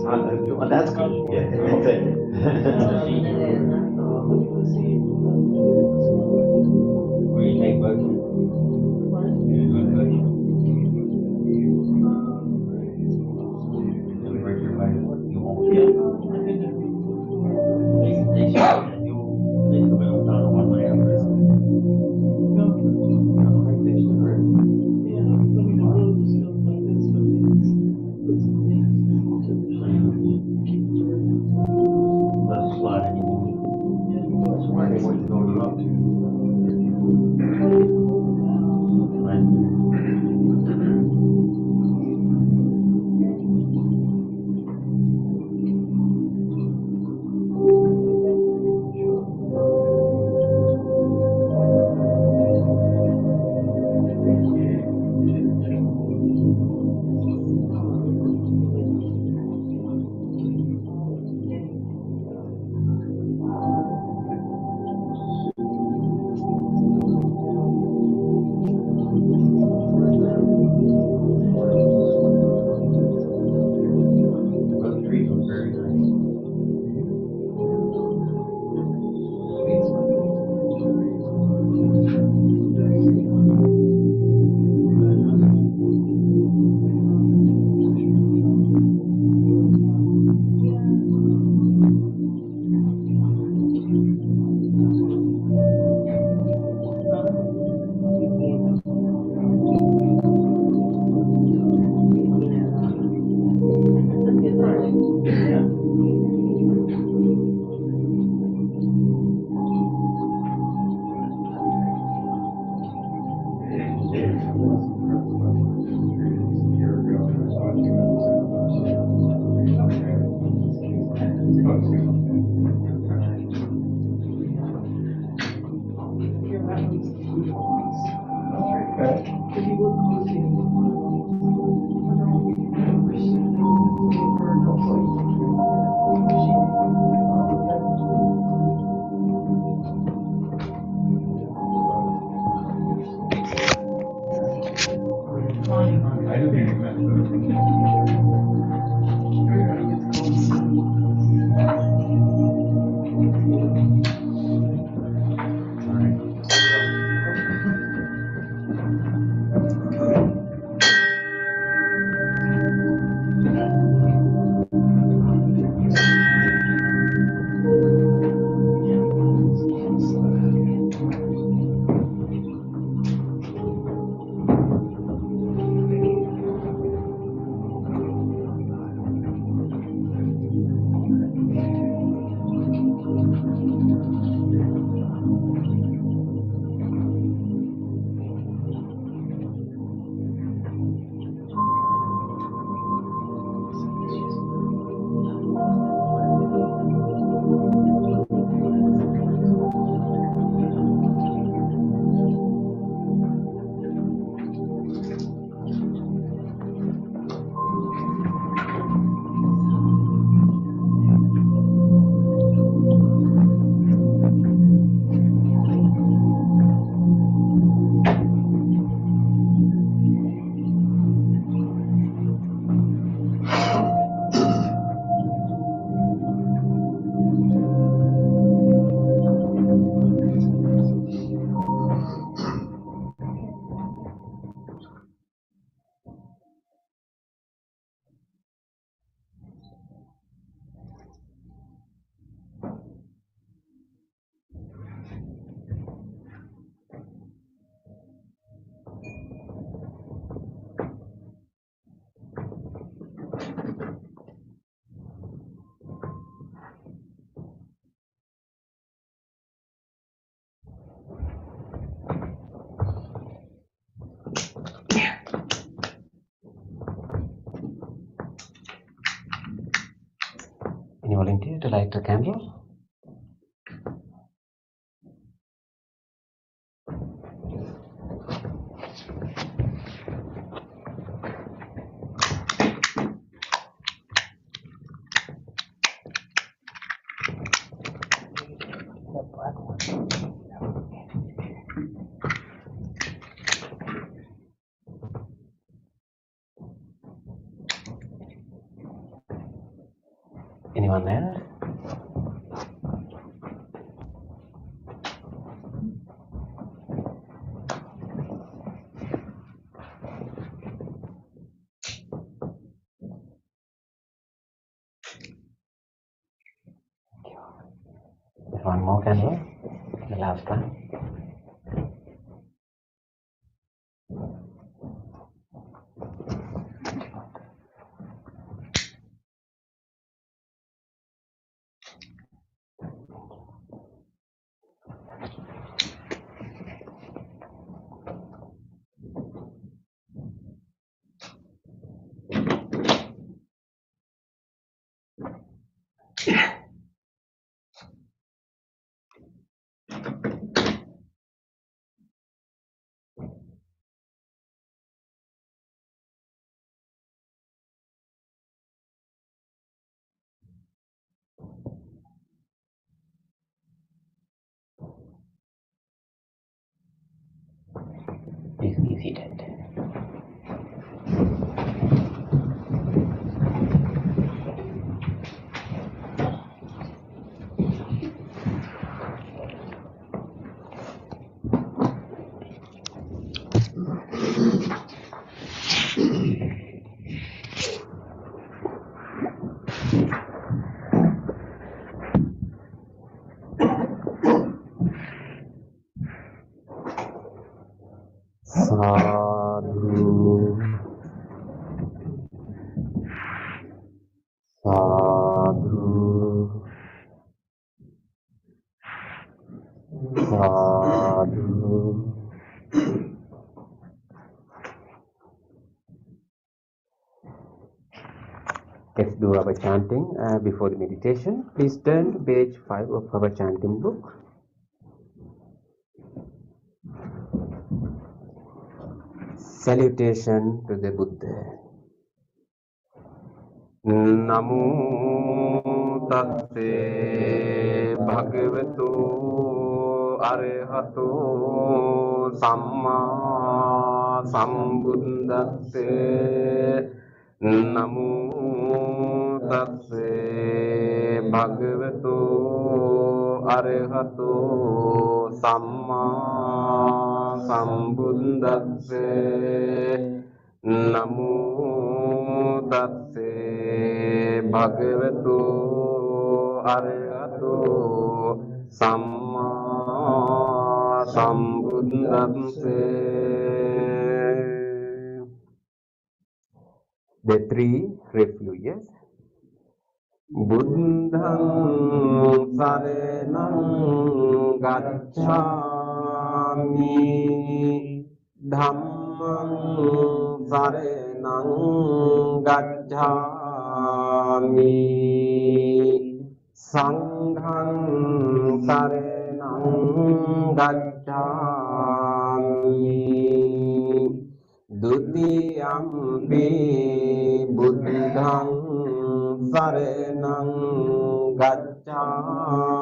Well, that's good. Yeah, that's it. Where you take books? You go to books? You break your leg. You won't. They show that they still be on one way after this. Let it slide anymore. That's why they want to go to the road. Those trees look very nice. I do think that. Any volunteer to light the candle? Anyone else? One more candle, the last one. Please be seated. Sadhu, sadhu, sadhu. Let's do our chanting before the meditation. Please turn to page 5 of our chanting book. Salutation to the Buddha. Namo tasse bhagavato arahato samma sambuddhasse. Namo tasse bhagavato arahato samma sambuddhasse. Namo tasse bhagavato arahato samma sambuddhasse. The three refuges. Buddham saranam gacchami, dhammam saranam gacchami, sangham saranam gacchami, dutiyampi buddham saranam gacchami,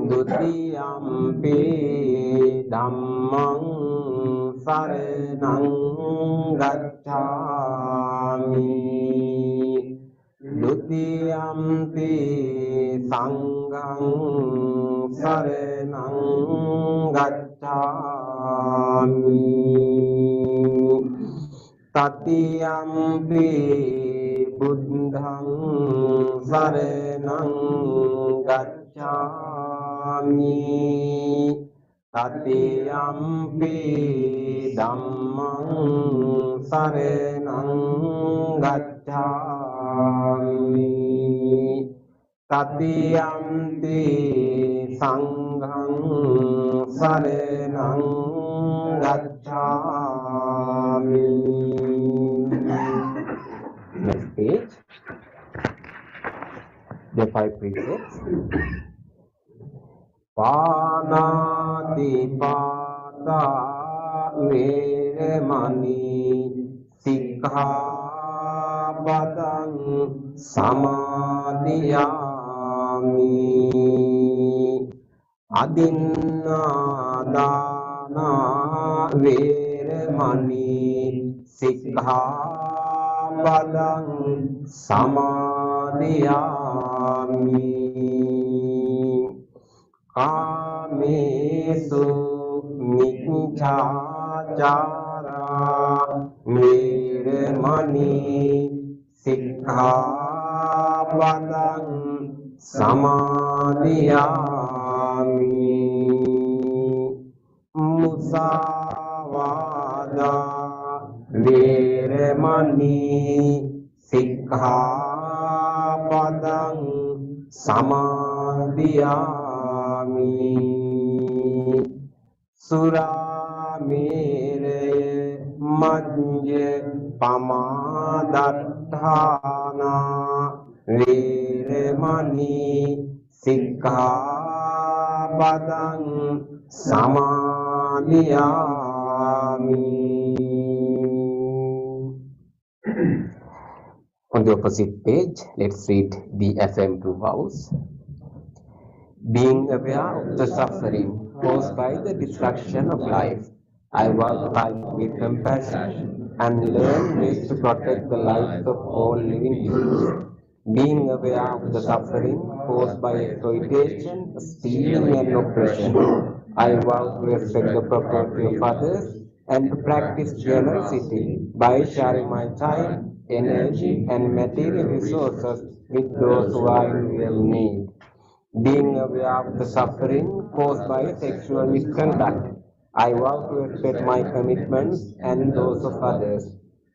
dutiyampi dhammam saranam gacchami, dutiyampi sangham saranam gacchami, tatiyampi buddham saranam gacchami, tatiyampi dhammam saranam gacchami, tatiyampi sangham saranam gacchami. Next page. The 5 precepts. Panatipata veramani sikkhapadang samadhiyami, adinādāna veramani sikkhapadang padang samadhiyami kamesu miccācara mirmani sikkhapadang samadhiyami musāvādā virmani sikkhapadang samadhiyami surameraya majja pamadatthāna virmani sikkhapadang samadhiyami. On the opposite page, let's read the affirmative vows. Being aware of the suffering caused by the destruction of life, I vow to cultivate compassion and learn ways to protect the lives of all living beings. Being aware of the suffering caused by exploitation, stealing and oppression, I vow to respect the property of others and to practice generosity by sharing my time, energy and material resources with those who are in real need. Being aware of the suffering caused by sexual misconduct, I vow to respect my commitments and those of others.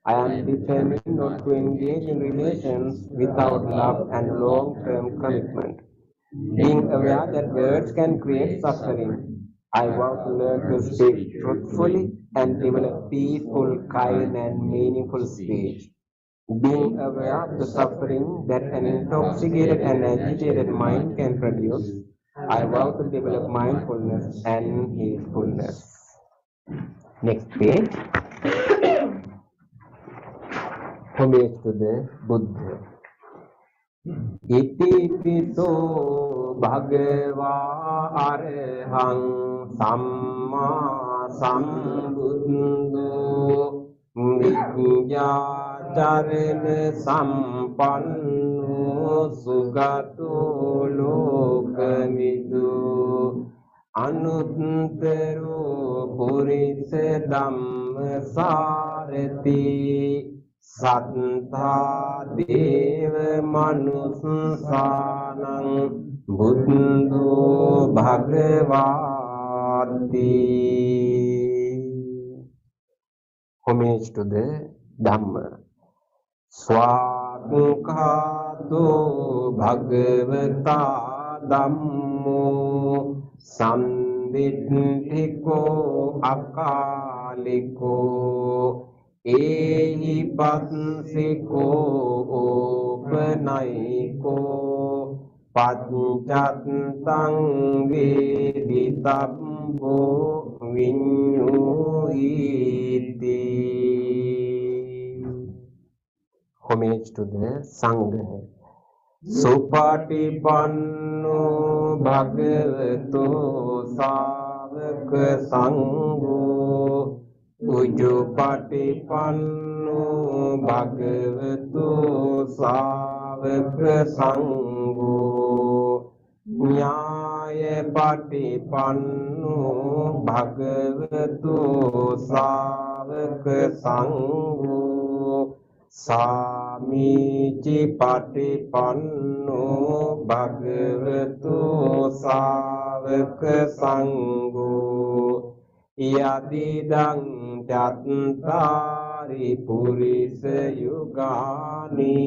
I am determined not to engage in relations without love and long-term commitment. Being aware that words can create suffering, I vow to learn to speak truthfully and develop peaceful, kind and meaningful speech. Being aware of the suffering that an intoxicated and agitated mind can produce, I vow to develop mindfulness and heedfulness. Next page. Homage to the Buddha. Iti piso bhagava arahang samma sambuddho Vijñācarana sampanno sugato lokamidu anuttaro purisa dhamma sarati sattha deva manussanang buddho bhagavati. Homage to the Dhamma. Swākkhāto bhagavata dhammo samviddhiko akaliko ehi patsiko opanayiko paccattāṃ veditabbo viññūhīti. Homage to the Sangha. Supatipanno bhagavato sāvaka sangho Ujupatipanno bhagavato sāvaka sangho Nyāya patipanno bhagavato sāvaka sangho Sāmīci patipanno bhagavato sāvaka sangho Yadidang cattari purisa yugani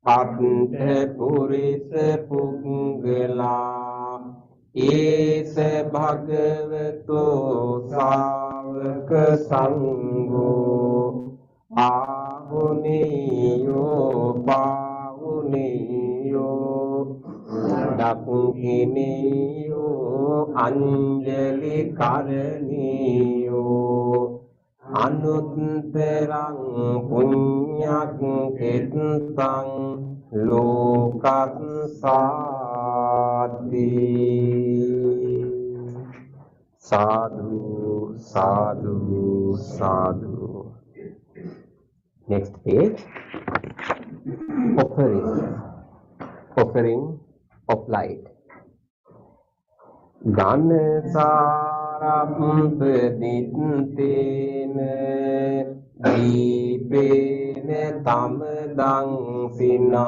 Attha purisa punggala Esa bhagavato sāvaka sangho Ahuniyo pahuniyo dakkhiniyo anjali karaniyo anuttarang puñyak kettang lokassati. Sadhu, sadhu, sadhu. Next page, offering, offering of light. Ganasarappaditena dipena tamadang sina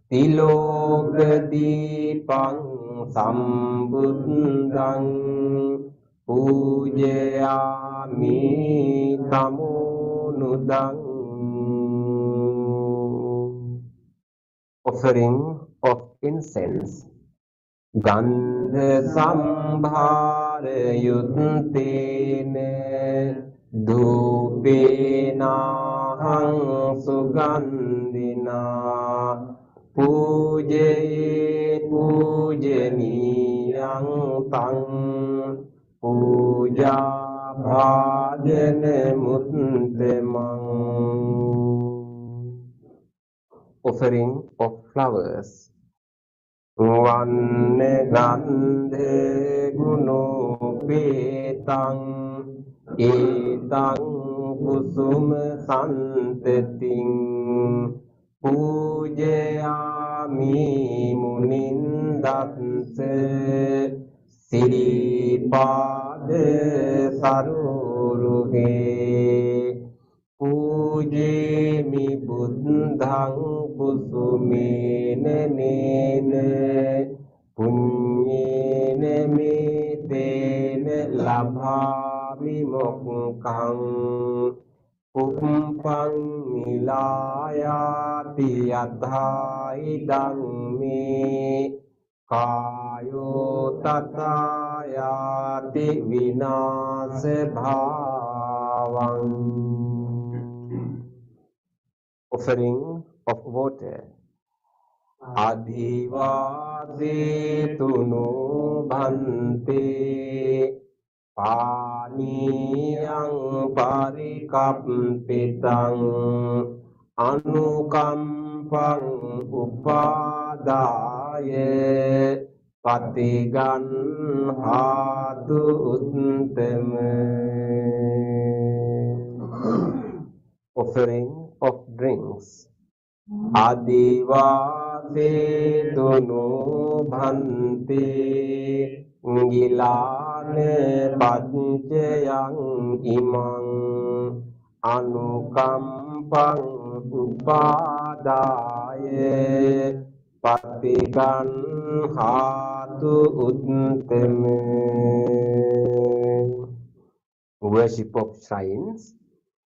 tilokadipang sambuddhang pujayami tamunudang. Offering of incense. Gandha sambhara yuttena dhupena hang sugandhina pujaye pujaniyang tang puja bhajana muttamang. Offering of flowers. Vanne gandhe gunopetang etang kusuma santating pujayami munindatse siripade saruruhe pujemi buddhang kusumena nena punyena metena labhami mokkang pumpang nilayati yatha idang me kayo tatayati vinase bhavang. Offering of water. Adhivade tunu bhante paniyang parikampitang anukampang upadaya patigan hatu uttama. Offering of drinks. Adivade tunu bhante ngilane pancayang imang anukampang upadaya patikan hatu uttama. Worship of shrines.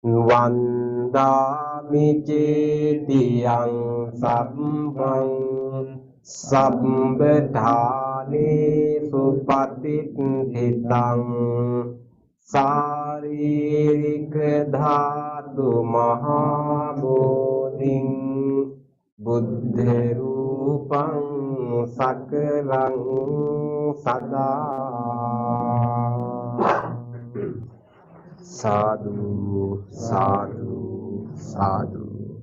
Vandami cetiyang sabbang sabbadhani supatithitang saririka dhatu mahabodhing buddha rupang sakalang sada. Sadhu, sadhu, sadhu.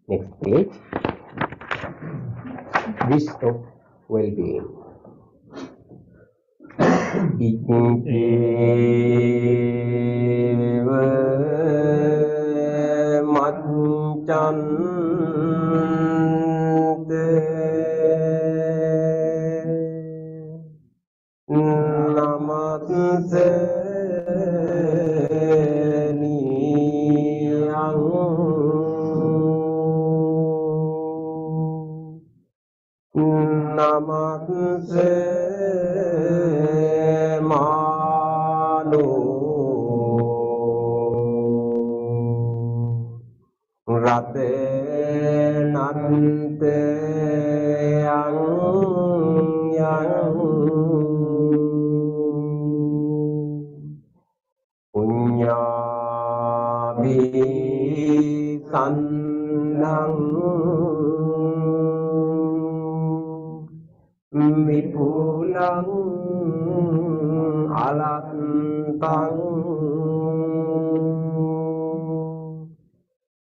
Next page. Wish of well-being. Ikeva manchante namaste namaste mano rate nante yang punya bisandang mipulang alantang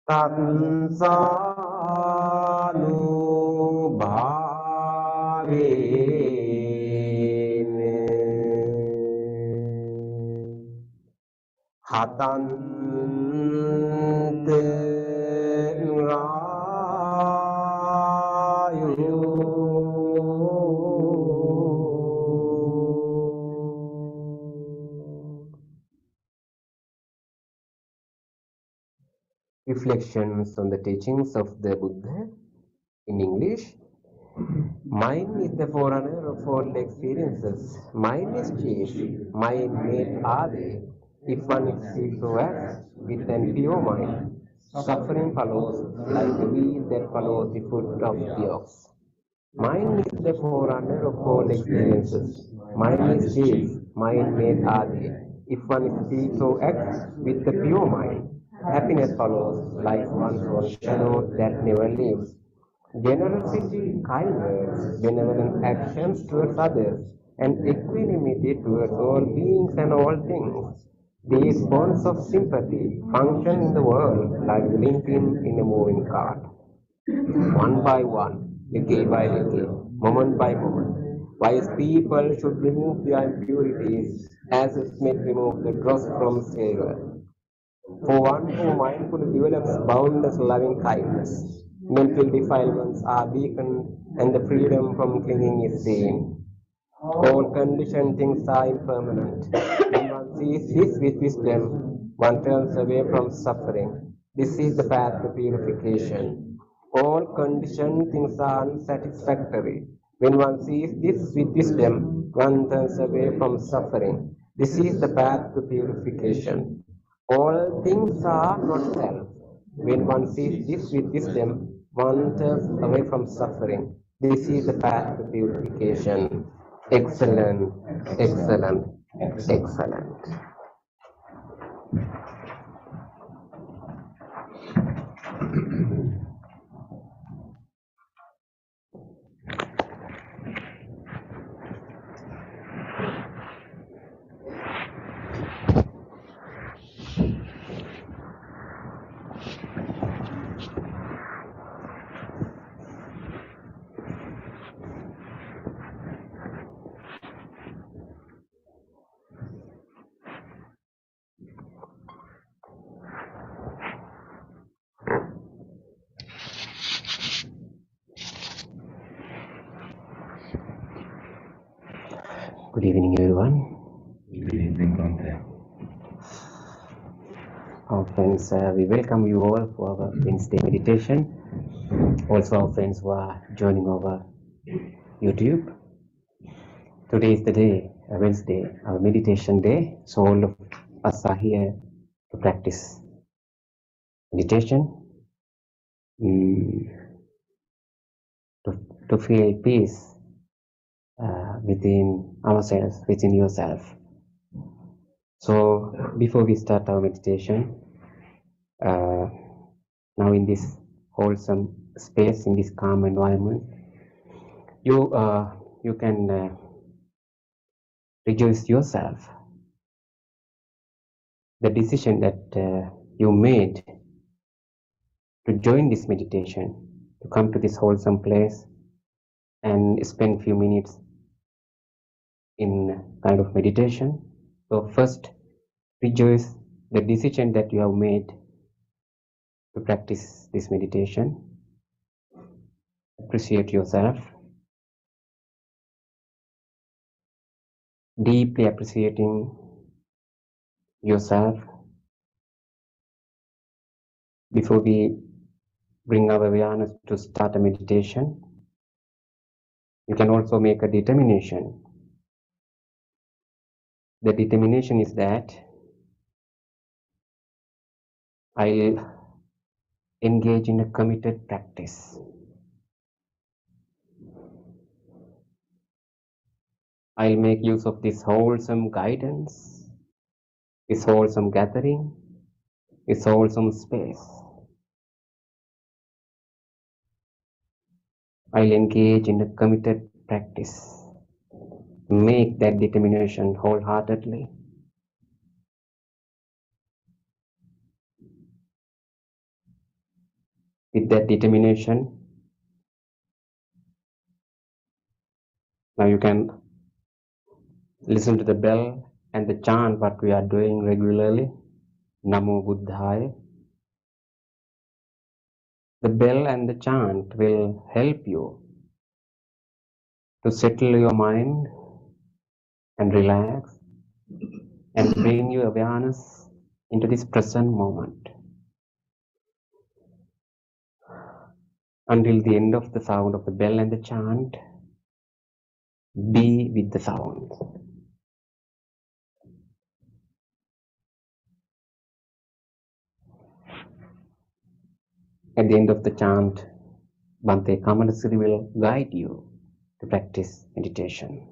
tansanu bhavene Hatante Rayu. Reflections on the teachings of the Buddha in English. Mind is the forerunner of all experiences. Mind is chief. Mind made are they. If one seeks to act with an pure mind, suffering follows like the wheel that follows the foot of the ox. Mind is the forerunner of all experiences. Mind is chief. Mind made are they. If one speaks or acts with the pure mind, happiness follows like one's own shadow that never leaves. Generosity, kind words, benevolent actions towards others, and equanimity towards all beings and all things. These bonds of sympathy function in the world like linking in a moving cart. One by one, little by little, moment by moment. Wise people should remove their impurities as smith remove the dross from silver. For one who mindfully develops boundless loving kindness, mental defilements are weakened and the freedom from clinging is seen. All conditioned things are impermanent. When one sees this with wisdom, one turns away from suffering. This is the path to purification. All conditioned things are unsatisfactory. When one sees this with wisdom, one turns away from suffering. This is the path to purification. All things are not self. When one sees this with wisdom, one turns away from suffering. This is the path to purification. Excellent, excellent, excellent. Good evening, everyone. Good evening, Bhante. Our friends, we welcome you all for our Wednesday meditation. Also, our friends who are joining over YouTube. Today is the day, Wednesday, our meditation day. So all of us are here to practice meditation, to feel peace within ourselves, within yourself. So before we start our meditation, now in this wholesome space, in this calm environment, you can rejoice yourself. The decision that you made to join this meditation, to come to this wholesome place and spend few minutes in kind of meditation. So first, rejoice the decision that you have made to practice this meditation. Appreciate yourself. Deeply appreciating yourself. Before we bring our awareness to start a meditation, you can also make a determination. The determination is that I'll engage in a committed practice. I'll make use of this wholesome guidance, this wholesome gathering, this wholesome space. I'll engage in a committed practice. Make that determination wholeheartedly. With that determination, now you can listen to the bell and the chant what we are doing regularly. Namo Buddhaya. The bell and the chant will help you to settle your mind and relax and bring your awareness into this present moment. Until the end of the sound of the bell and the chant, be with the sound. At the end of the chant, Bhante Kamanasiri will guide you to practice meditation.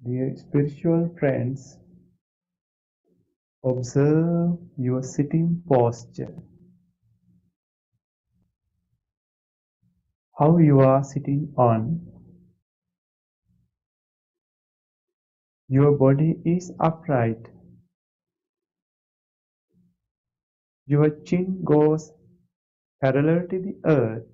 Dear spiritual friends, observe your sitting posture, how you are sitting on. Your body is upright. Your chin goes parallel to the earth.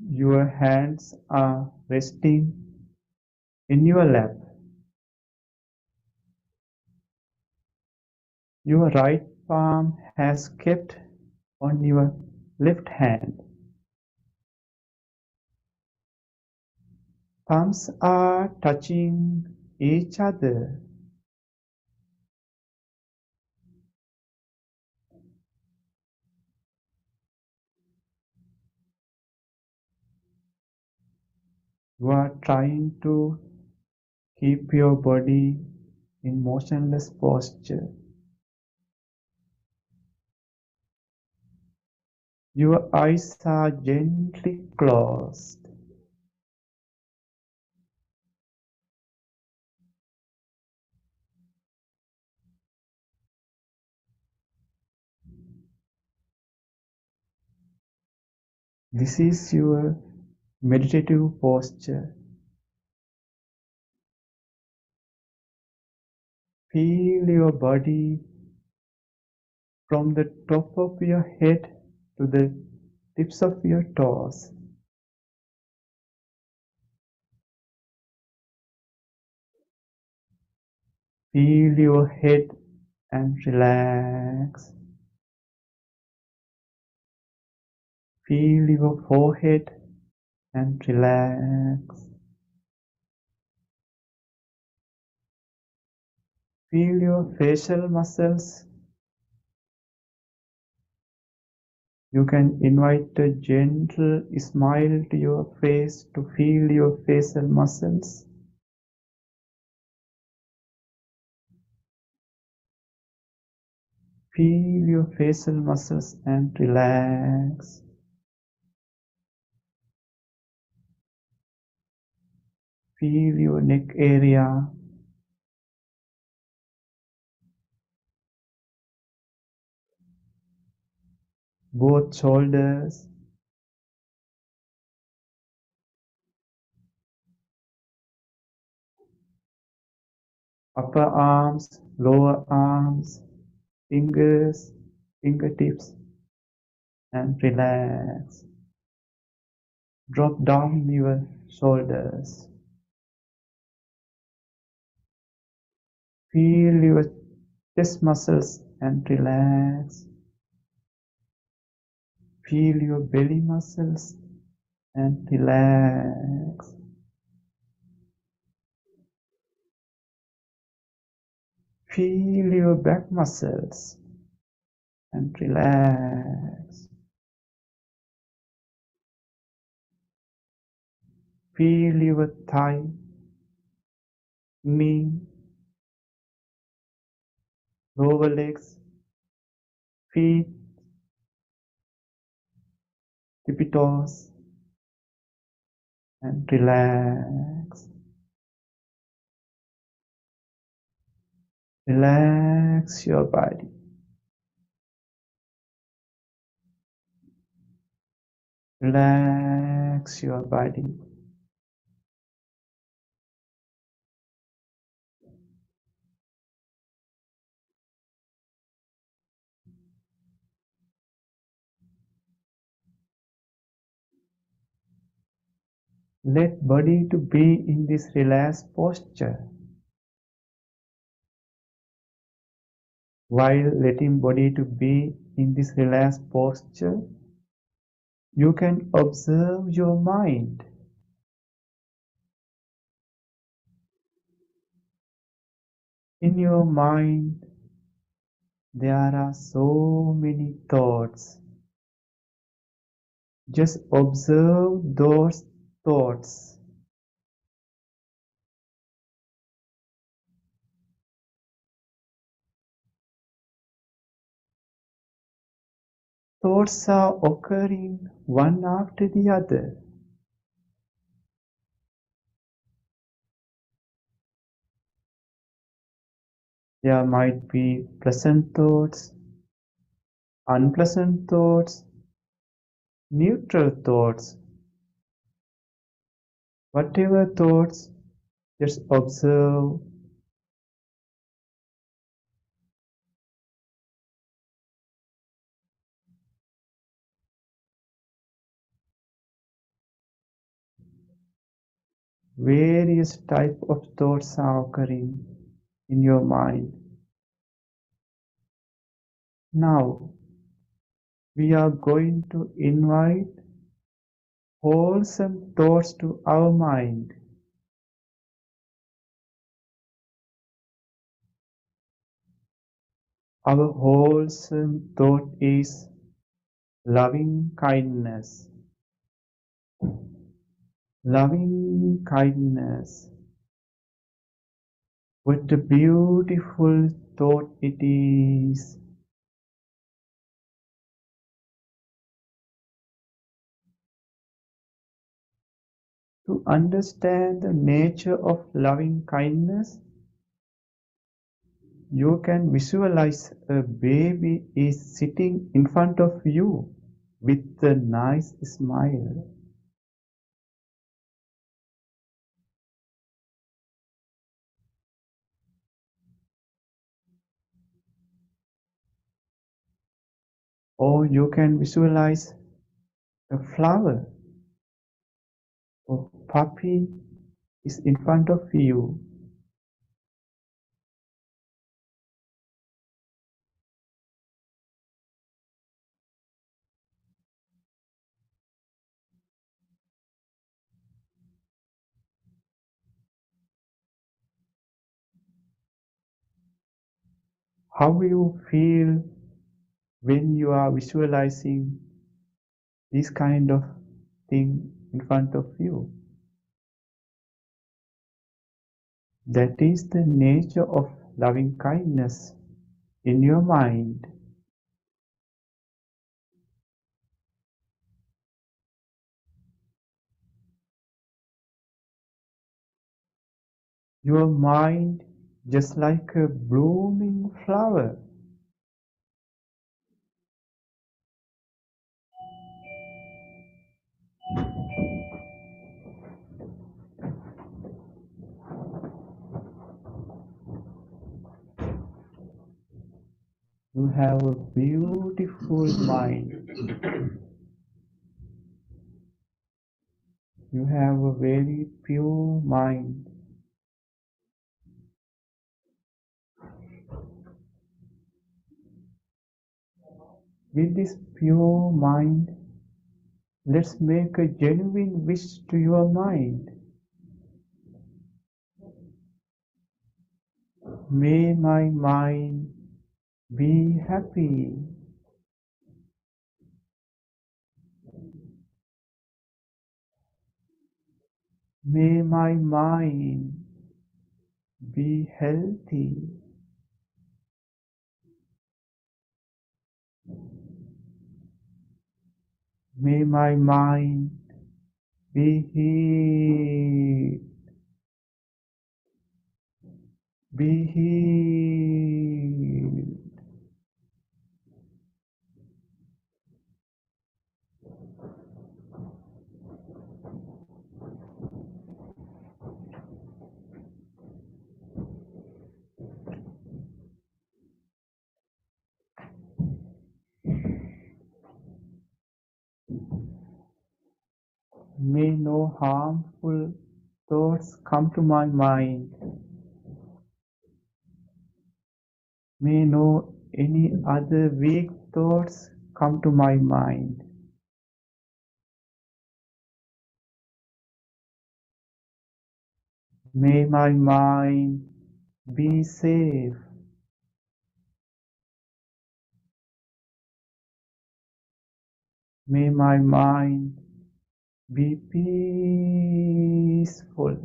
Your hands are resting in your lap. Your right palm has kept on your left hand. Palms are touching each other. You are trying to keep your body in motionless posture. Your eyes are gently closed. This is your meditative posture. Feel your body from the top of your head to the tips of your toes. Feel your head and relax. Feel your forehead and relax. Feel your facial muscles. You can invite a gentle smile to your face to feel your facial muscles. Feel your facial muscles and relax. Feel your neck area. Both shoulders. Upper arms, lower arms, fingers, fingertips, and relax. Drop down your shoulders. Feel your chest muscles and relax. Feel your belly muscles and relax. Feel your back muscles and relax. Feel your thigh, knee, lower legs, feet, tippy toes, and relax. Relax your body. Relax your body. Let body to be in this relaxed posture. While letting body to be in this relaxed posture, you can observe your mind. In your mind, there are so many thoughts. Just observe those thoughts. Thoughts are occurring one after the other. There might be pleasant thoughts, unpleasant thoughts, neutral thoughts. Whatever thoughts, just observe. Various type of thoughts are occurring in your mind. Now, we are going to invite wholesome thoughts to our mind. Our wholesome thought is loving kindness. Loving kindness. What a beautiful thought it is. To understand the nature of loving kindness, you can visualize a baby is sitting in front of you with a nice smile. Or you can visualize a flower or puppy is in front of you. How you feel when you are visualizing this kind of thing in front of you? That is the nature of loving kindness in your mind. Your mind just like a blooming flower. You have a beautiful mind. You have a very pure mind. With this pure mind, Let's make a genuine wish to your mind. May my mind be happy. May my mind be healthy. May my mind be healed. Be healed. May no harmful thoughts come to my mind. May no any other weak thoughts come to my mind. May my mind be safe. May my mind be peaceful.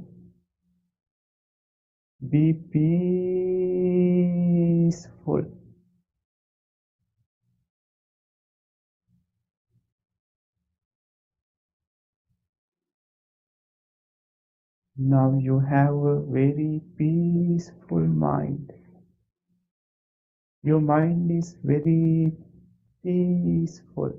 Be peaceful. Now you have a very peaceful mind. Your mind is very peaceful.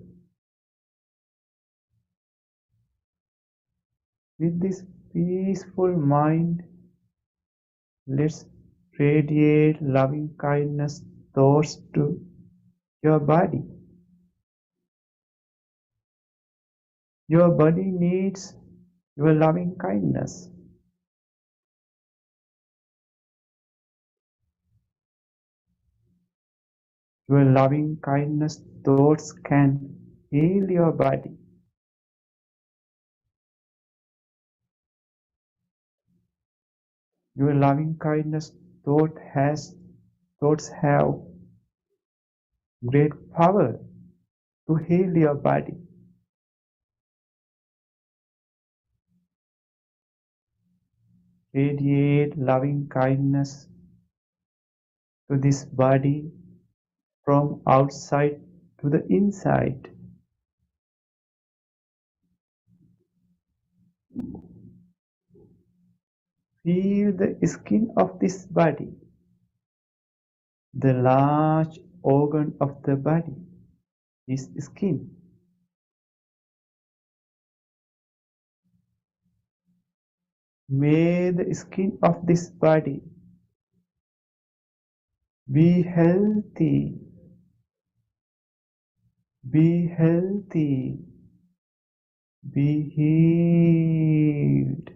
With this peaceful mind, let's radiate loving kindness thoughts to your body. Your body needs your loving kindness. Your loving kindness thoughts can heal your body. Your loving kindness thoughts have great power to heal your body. Radiate loving kindness to this body from outside to the inside. Feel the skin of this body, the large organ of the body is skin. May the skin of this body be healthy, be healthy, be healed,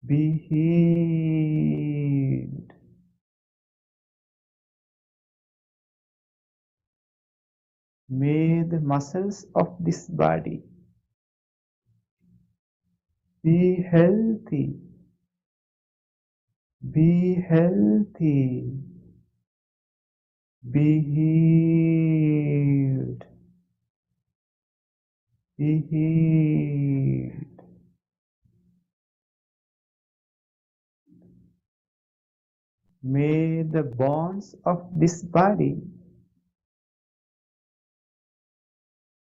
be healed. May the muscles of this body be healthy, be healthy, be healed, be healed. May the bones of this body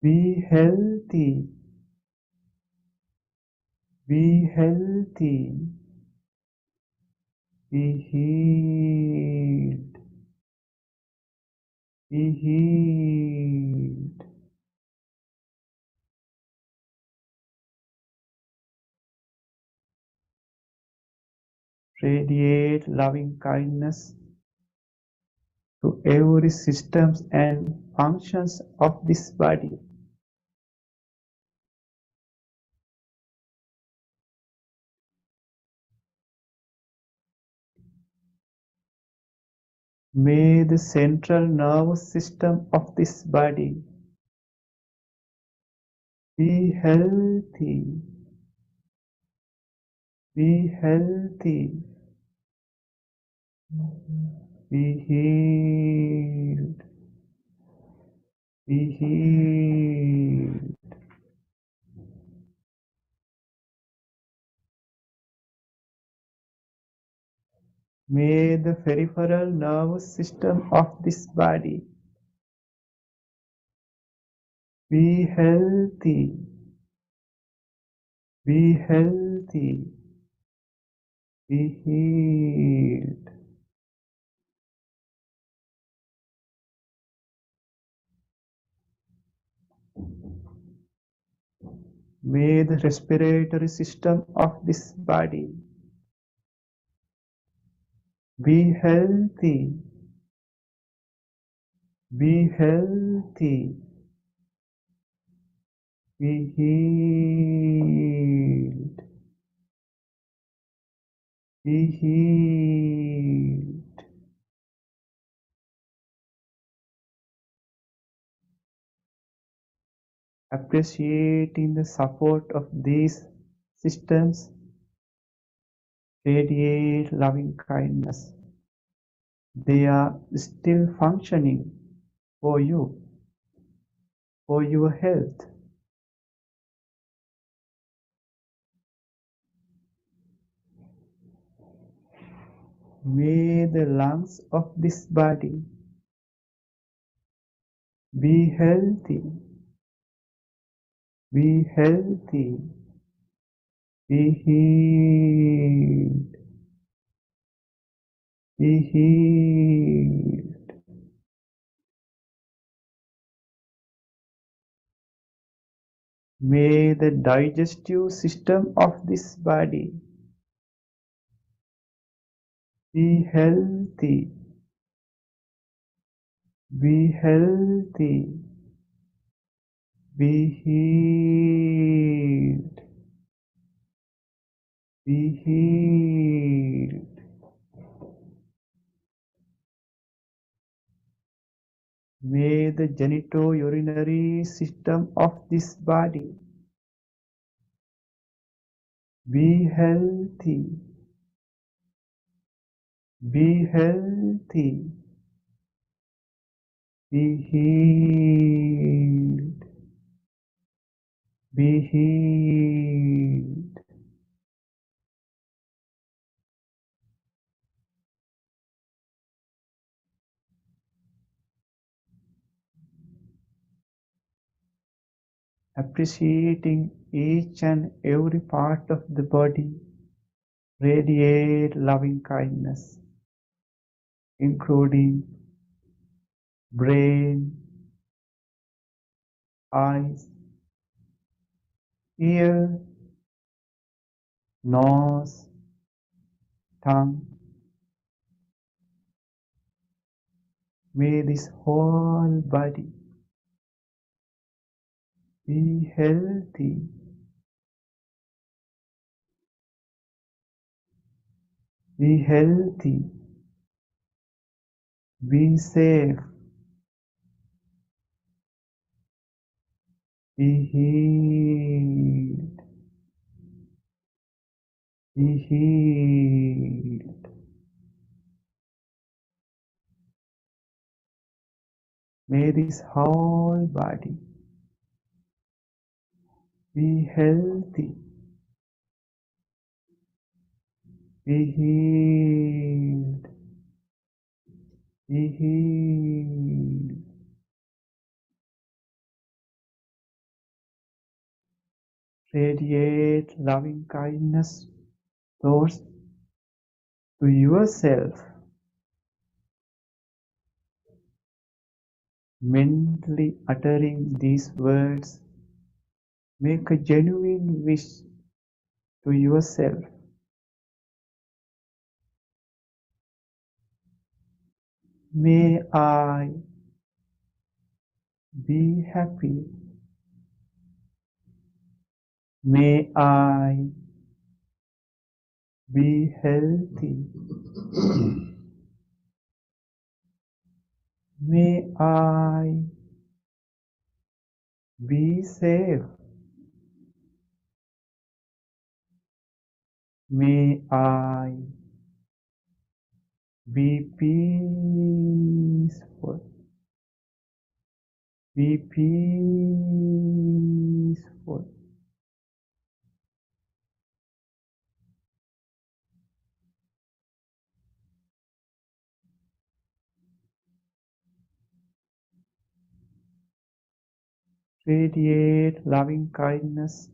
be healthy, be healthy, be healed, be healed. Radiate loving kindness to every systems and functions of this body. May the central nervous system of this body Be healthy. Be healthy. Be healed. Be healed. May the peripheral nervous system of this body be healthy. Be healthy. Be healed. May the respiratory system of this body be healthy. Be healthy. Be healed. Be healed. Appreciating the support of these systems, radiate loving kindness. They are still functioning for you, for your health. May the lungs of this body be healthy. Be healthy. Be healed. Be healed. May the digestive system of this body be healthy. Be healthy. Be healed. Be healed. May the genitourinary system of this body be healthy. Be healthy. Be healed. Be healed. Appreciating each and every part of the body, radiate loving kindness, including brain, eyes, ear, nose, tongue. May this whole body be healthy. Be healthy. Be safe. Be healed. Be healed. May this whole body be healthy. Be healed. Be healed. Radiate loving kindness thoughts to yourself. Mentally uttering these words, make a genuine wish to yourself. May I be happy. May I be healthy. May I be safe. May I be peaceful, be peaceful. Radiate loving kindness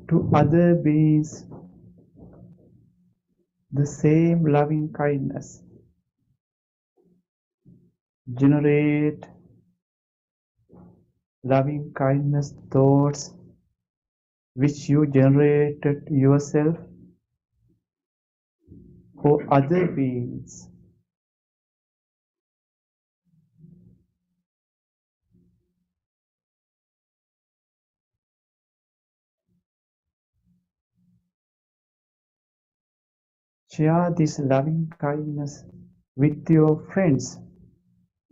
to other beings, the same loving kindness. Generate loving kindness thoughts which you generated yourself for other beings. Share this loving kindness with your friends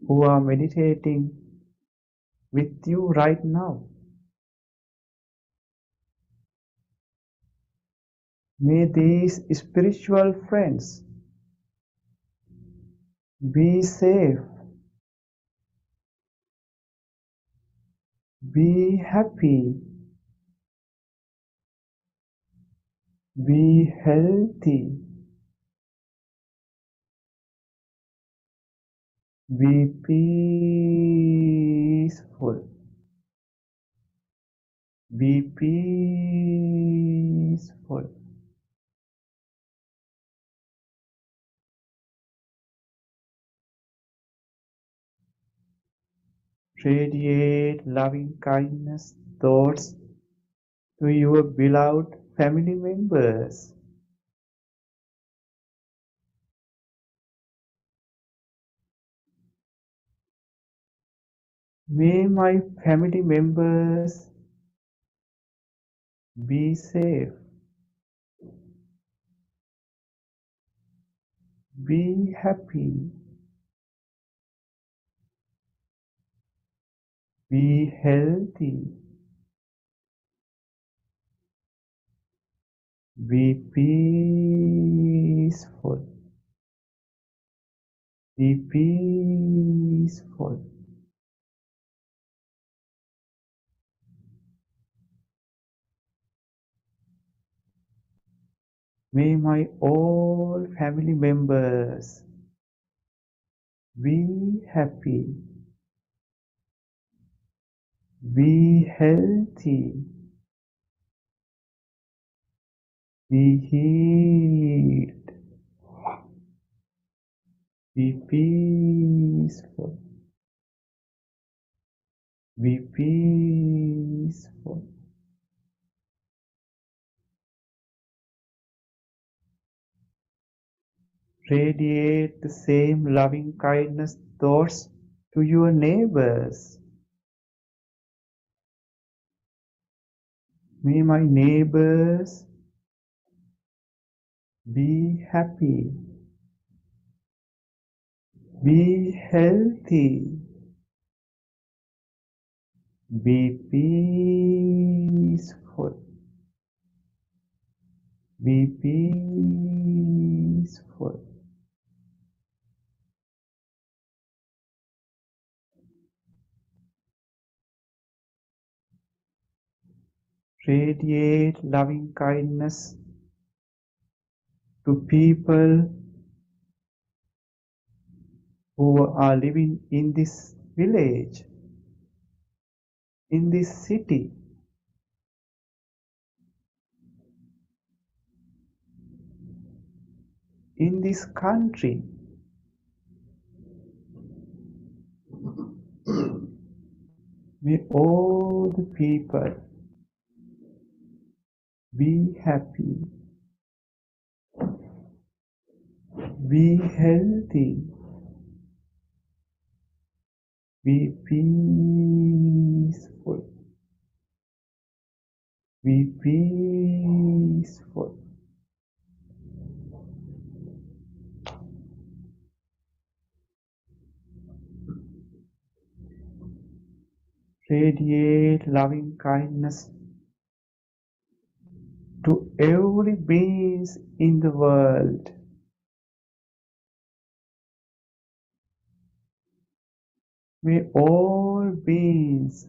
who are meditating with you right now. May these spiritual friends be safe, be happy, be healthy, be peaceful, be peaceful. Radiate loving kindness thoughts to your beloved family members. May my family members be safe, be happy, be healthy, be peaceful, be peaceful. May my all family members be happy, be healthy, be healed, be peaceful, be peaceful. Radiate the same loving kindness thoughts to your neighbors. May my neighbors be happy, be healthy, be peaceful, be peaceful. Radiate loving kindness to people who are living in this village, in this city, in this country. May all the people be happy, be healthy, be peaceful, be peaceful. Radiate loving kindness to every being in the world. May all beings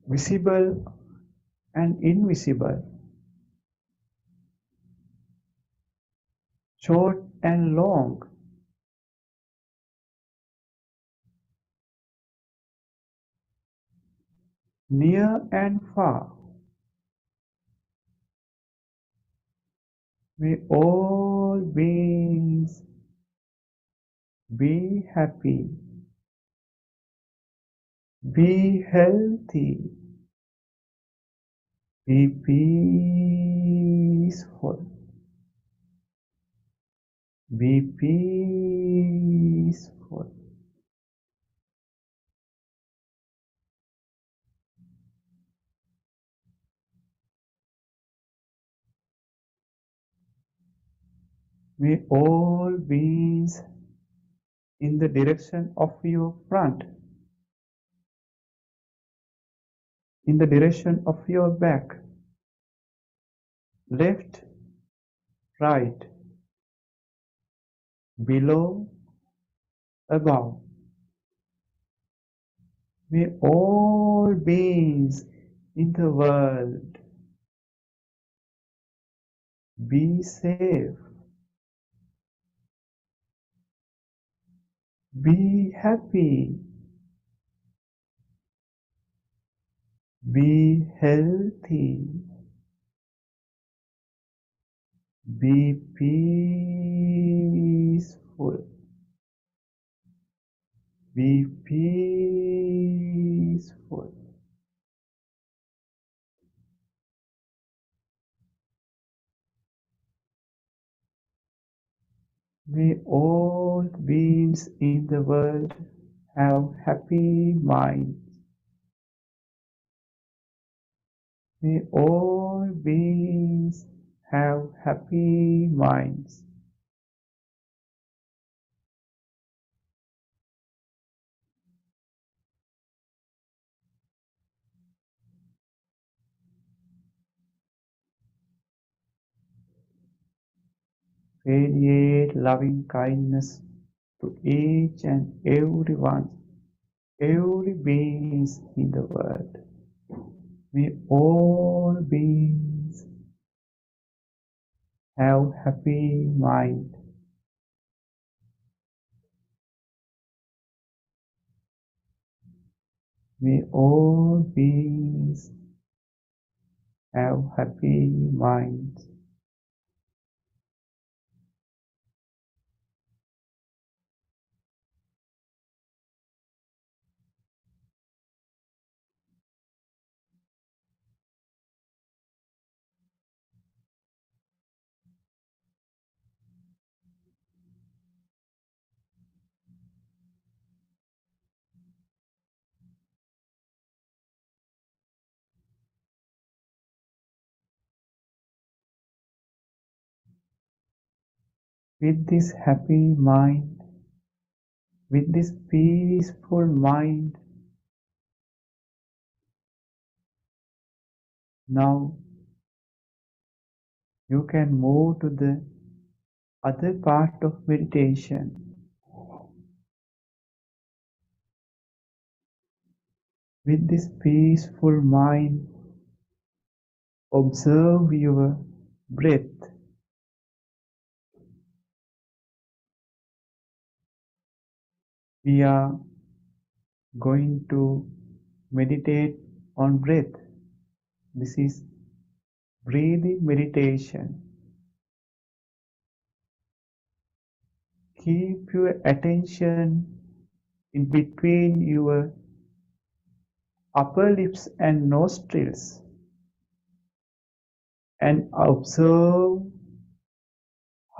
visible and invisible, short and long, near and far, may all beings be happy, be healthy, be peaceful, be peaceful. May all beings in the direction of your front, in the direction of your back, left, right, below, above. May all beings in the world be safe, be happy, be healthy, be peaceful, be peaceful. May all beings in the world have happy minds. May all beings have happy minds. Radiate loving kindness to each and everyone, every being in the world. May all beings have happy mind. May all beings have happy minds. With this happy mind, with this peaceful mind, now you can move to the other part of meditation. With this peaceful mind, observe your breath. We are going to meditate on breath. This is breathing meditation. Keep your attention in between your upper lips and nostrils and observe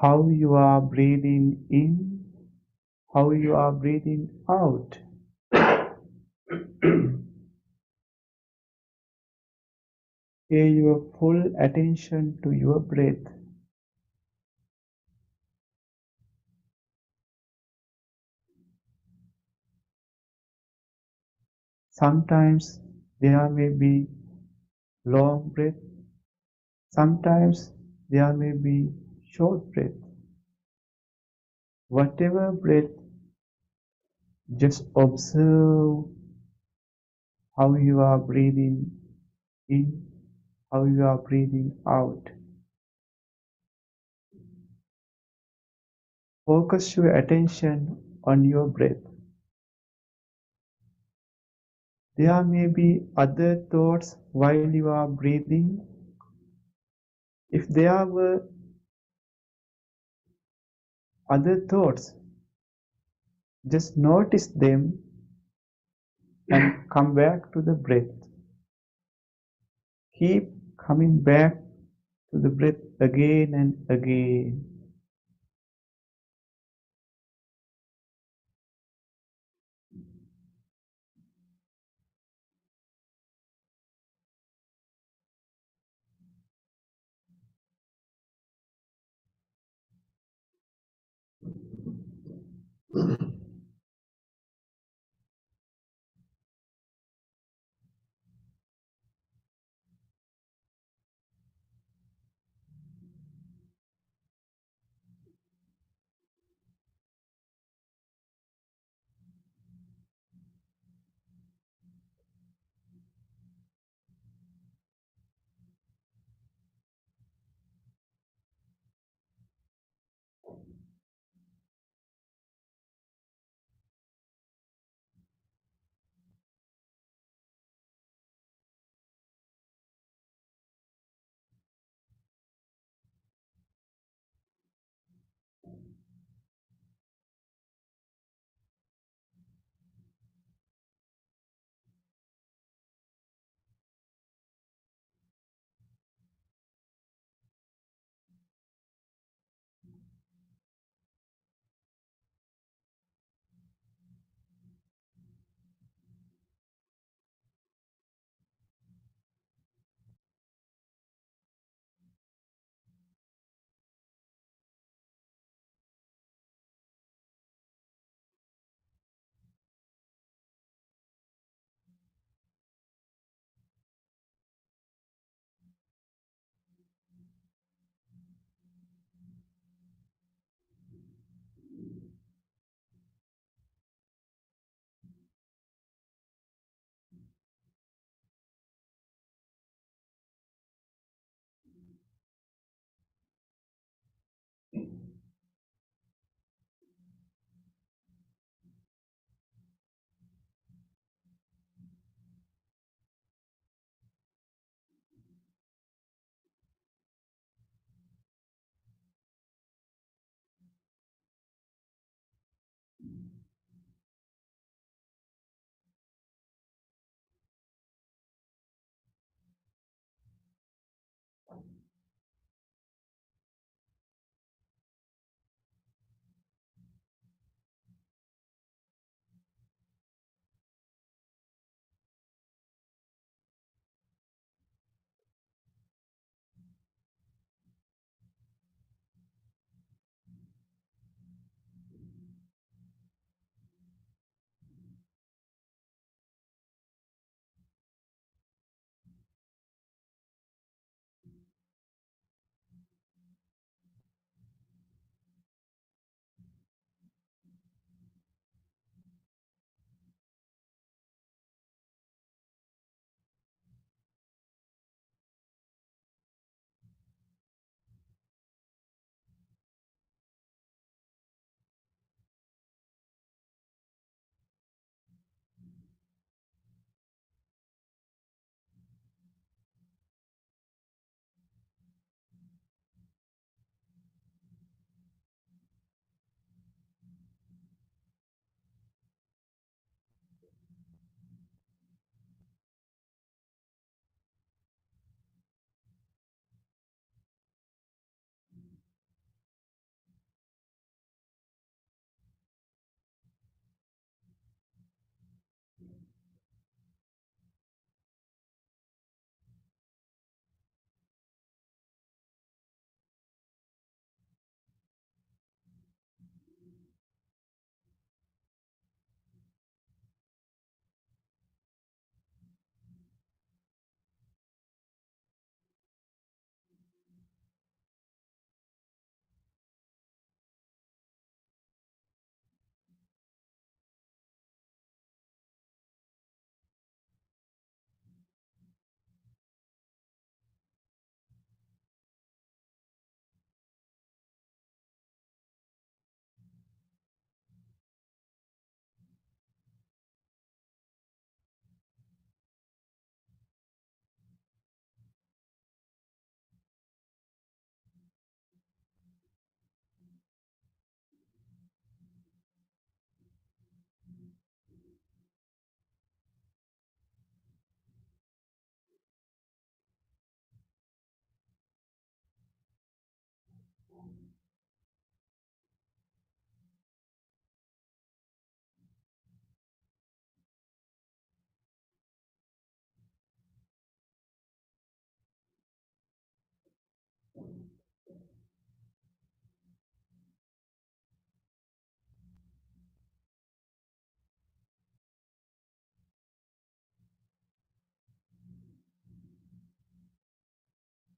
how you are breathing in, how you are breathing out. Pay your full attention to your breath. Sometimes there may be long breath, sometimes there may be short breath. Whatever breath, just observe how you are breathing in, how you are breathing out. Focus your attention on your breath. There may be other thoughts while you are breathing. If there were other thoughts, just notice them and come back to the breath. Keep coming back to the breath again and again.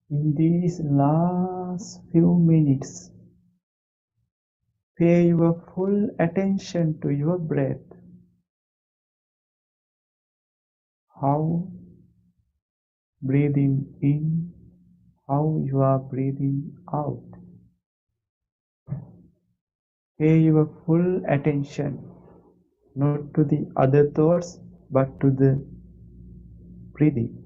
In these last few minutes, pay your full attention to your breath, how breathing in, how you are breathing out. Pay your full attention not to the other thoughts but to the breathing.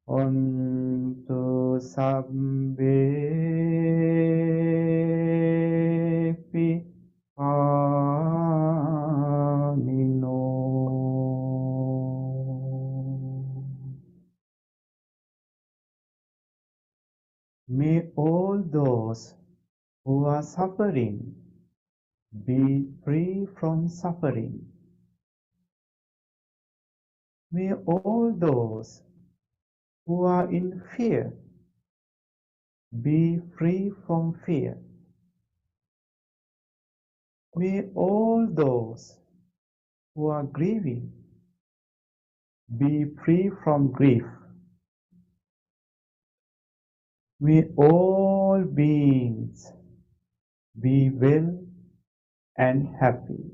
Onto sabbepi anino. May all those who are suffering be free from suffering. May all those who are in fear be free from fear. May all those who are grieving be free from grief. May all beings be well and happy.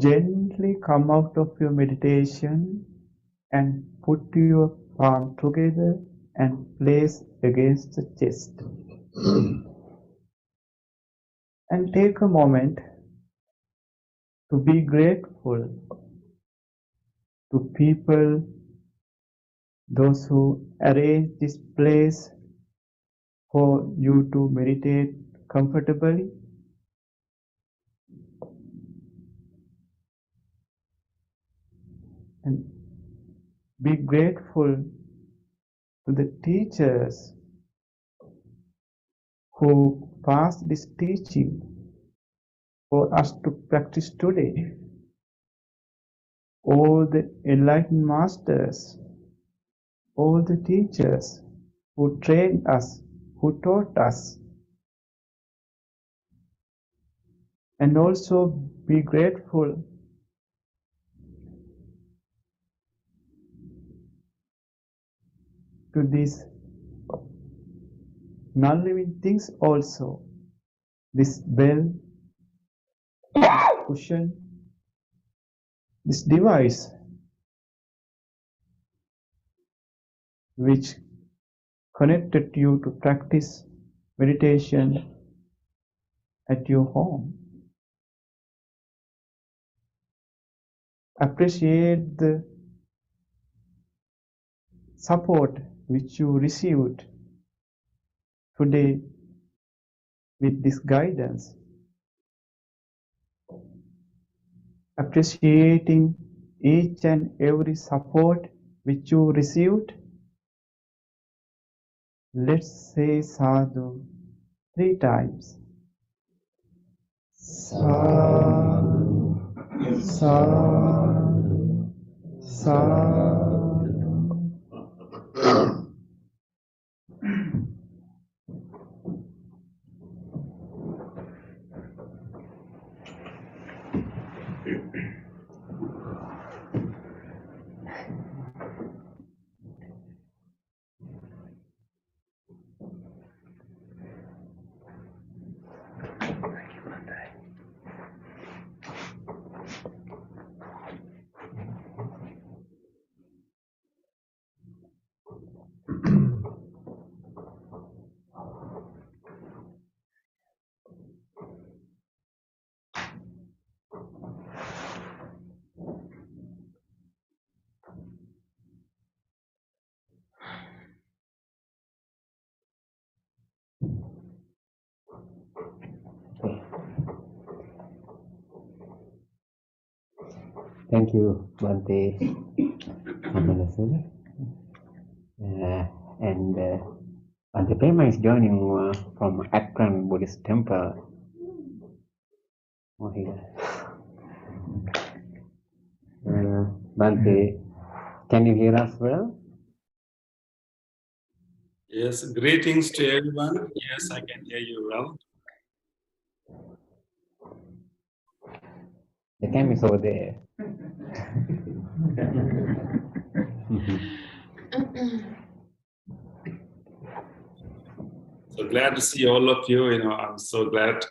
Gently come out of your meditation and put your palm together and place against the chest. And take a moment to be grateful to people, those who arrange this place for you to meditate comfortably. And be grateful to the teachers who passed this teaching for us to practice today. All the enlightened masters, all the teachers who trained us, who taught us. And also be grateful to these non-living things also. This bell, this cushion, this device which connected you to practice meditation at your home. Appreciate the support which you received today with this guidance. Appreciating each and every support which you received. Let's say sadhu 3 times. Sadhu, sadhu, sadhu. Thank you, Bante. And Bante Pema is joining from Akron Buddhist Temple. Here. Bante, can you hear us well? Yes, greetings to everyone. Yes, I can hear you well. The cam is over there. So glad to see all of you. I'm so glad,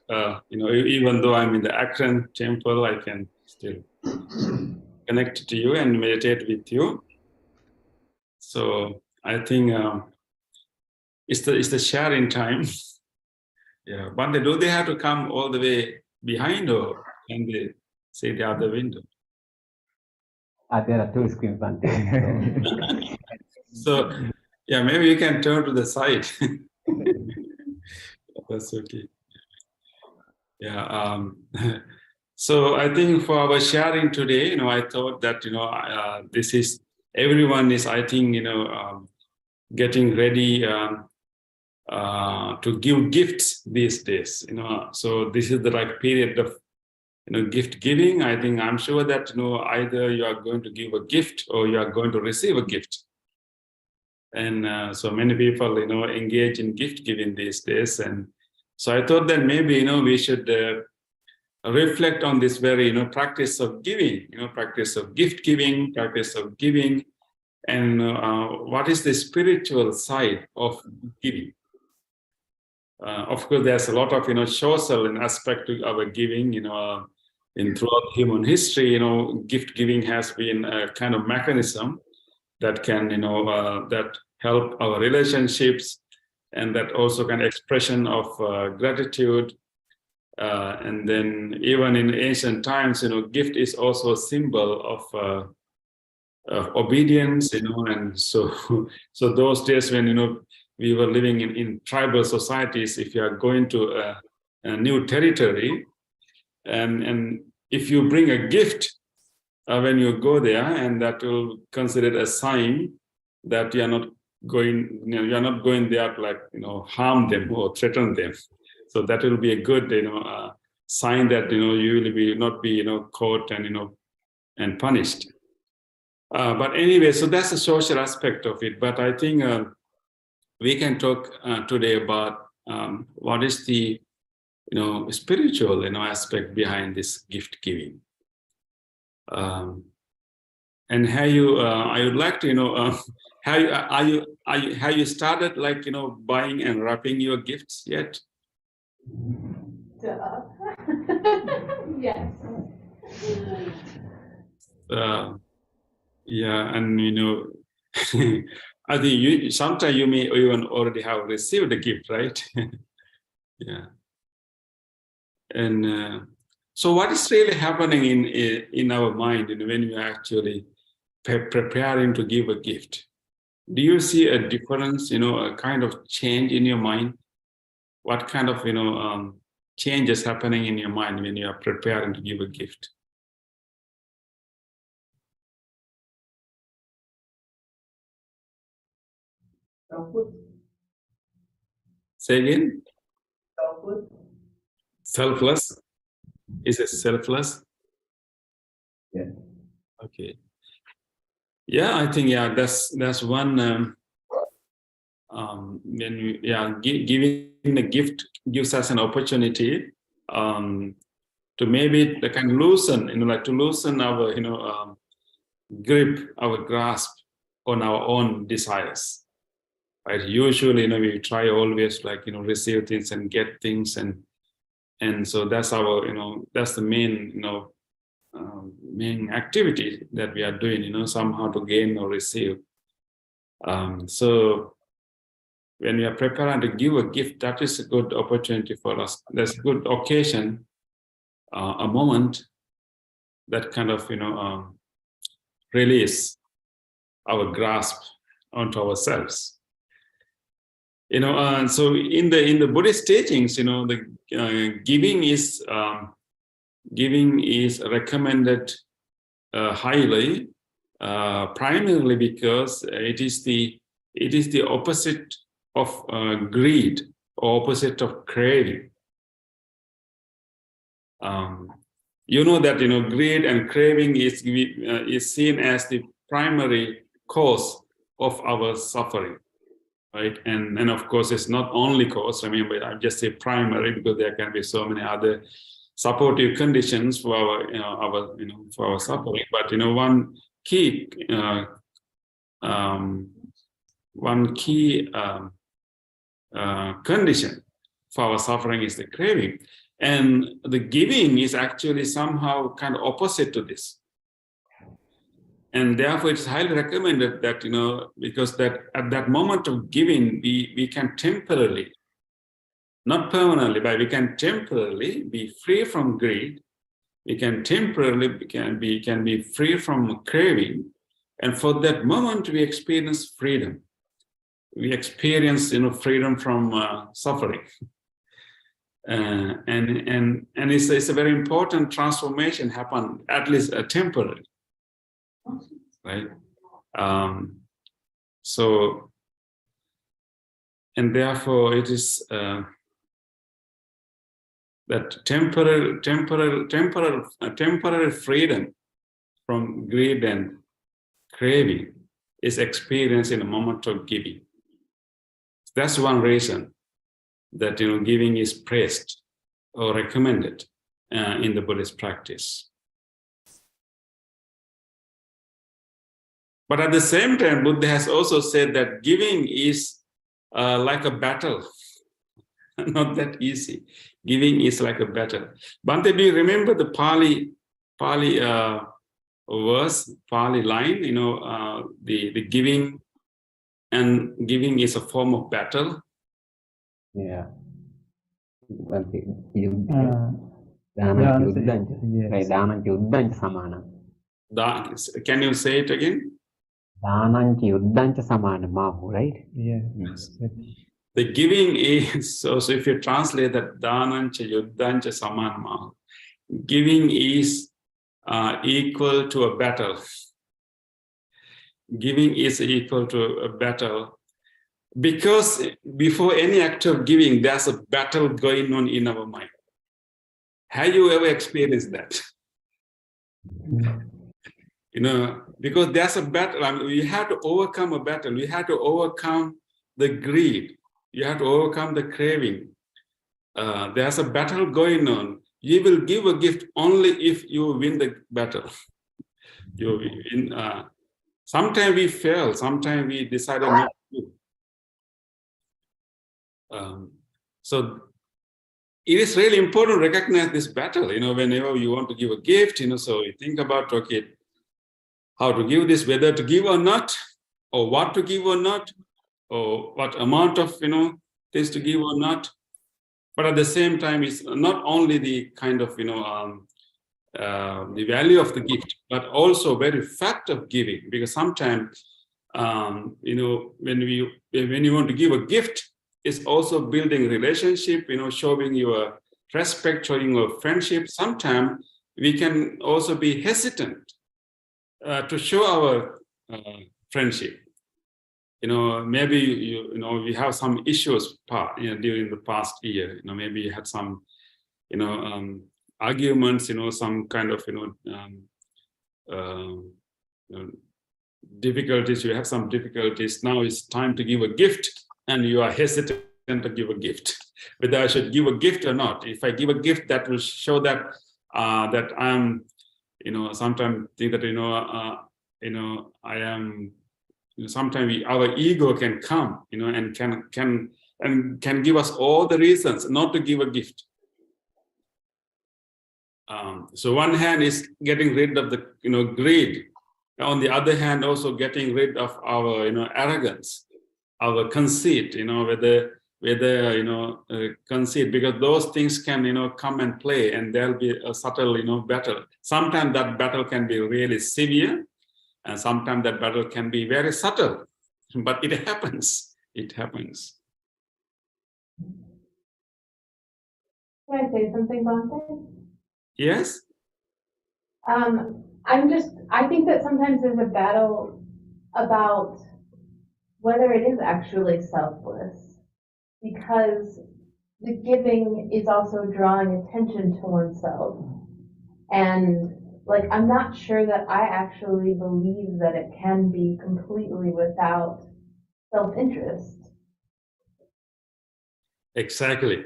even though I'm in the Akron temple, I can still connect to you and meditate with you. So I think it's the sharing time. Yeah, but do they have to come all the way behind, or can they say the other window? There are 2 screens, Bante. So yeah, maybe you can turn to the side. That's okay. Yeah. So I think for our sharing today, I thought that this is everyone is, I think, getting ready to give gifts these days. So this is the right period of gift giving. I think I'm sure that either you are going to give a gift or you are going to receive a gift. And so many people engage in gift giving these days. And so I thought that maybe we should reflect on this very practice of giving, practice of gift giving, practice of giving, and what is the spiritual side of giving. Of course, there's a lot of social aspect to our giving. In throughout human history, gift giving has been a kind of mechanism that can that help our relationships, and that also kind of expression of gratitude. And then even in ancient times, gift is also a symbol of obedience, and so so those days when we were living in tribal societies, if you are going to a new territory, and if you bring a gift when you go there, and that will consider a sign that you are not going, you are not going there to harm them or threaten them. So that will be a good sign that you will not be caught and punished. But anyway, so that's the social aspect of it. But I think we can talk today about what is the spiritual aspect behind this gift giving. And how I would like to have you started buying and wrapping your gifts yet? Duh. Yes. Yeah, and I think sometimes you may even already have received a gift, right? Yeah. And so what is really happening in our mind when we are actually preparing to give a gift? Do you see a difference, a kind of change in your mind? What kind of change is happening in your mind when you are preparing to give a gift? Say again? Selfless? Is it selfless? Yeah. Okay. Yeah, I think that's one. When giving a gift gives us an opportunity to maybe can loosen, to loosen our grip, our grasp on our own desires. Right? Usually, we try always receive things and get things, and so that's our that's the main main activity that we are doing, somehow to gain or receive. So when we are preparing to give a gift, that is a good opportunity for us. That's a good occasion, a moment that kind of release our grasp onto ourselves. So in the Buddhist teachings, the giving is recommended highly, primarily because it is the opposite of greed, or opposite of craving. That greed and craving is seen as the primary cause of our suffering. Right, and of course, it's not only cause. But I just say primary because there can be so many other supportive conditions for our suffering. But one key condition for our suffering is the craving, and the giving is actually somehow kind of opposite to this. And therefore, it's highly recommended that, because that at that moment of giving, we can temporarily, not permanently, but we can temporarily be free from greed. We can temporarily can be free from craving, and for that moment, we experience freedom. We experience, freedom from suffering, and it's a very important transformation happen, at least temporarily. Right. So, and therefore it is that temporary freedom from greed and craving is experienced in a moment of giving. That's one reason that giving is praised or recommended in the Buddhist practice. But at the same time, Buddha has also said that giving is like a battle. not that easy. Giving is like a battle. Bhante, do you remember the Pali verse, Pali line? The giving is a form of battle. Yeah. Nanti Yes. danan yuddhancha samana. Can you say it again? Danancha yuddhancha samana mahu, right? Yes. The giving is, so if you translate that, Danancha Yuddhancha Samanma, giving is equal to a battle. Giving is equal to a battle. Because before any act of giving, there's a battle going on in our mind. Have you ever experienced that? Because there's a battle. I mean, we have to overcome a battle. We have to overcome the greed. You have to overcome the craving. There's a battle going on. You will give a gift only if you win the battle. Sometimes we fail. Sometimes we decide not to. So it is really important to recognize this battle. Whenever you want to give a gift, so you think about, okay, how to give this, whether to give or not, or what to give or not, or what amount of things to give or not. But at the same time, it's not only the kind of the value of the gift, but also very fact of giving. Because sometimes when you want to give a gift, it's also building relationship. Showing your respect, showing your friendship. Sometimes we can also be hesitant to show our friendship. Maybe we have some issues during the past year. Maybe you had some arguments, some kind of difficulties. You have some difficulties. Now it's time to give a gift, and you are hesitant to give a gift. Whether I should give a gift or not. If I give a gift, that will show that that I'm sometimes think that I am. Sometimes our ego can come, and can give us all the reasons not to give a gift. So one hand is getting rid of the greed. On the other hand, also getting rid of our arrogance, our conceit. Whether conceit, because those things can come and play, and there'll be a subtle battle. Sometimes that battle can be really severe. And sometimes that battle can be very subtle, but it happens. It happens. Can I say something, Bhante? Yes? I think that sometimes there's a battle about whether it is actually selfless, because the giving is also drawing attention to oneself. And I'm not sure that I actually believe that it can be completely without self-interest. Exactly.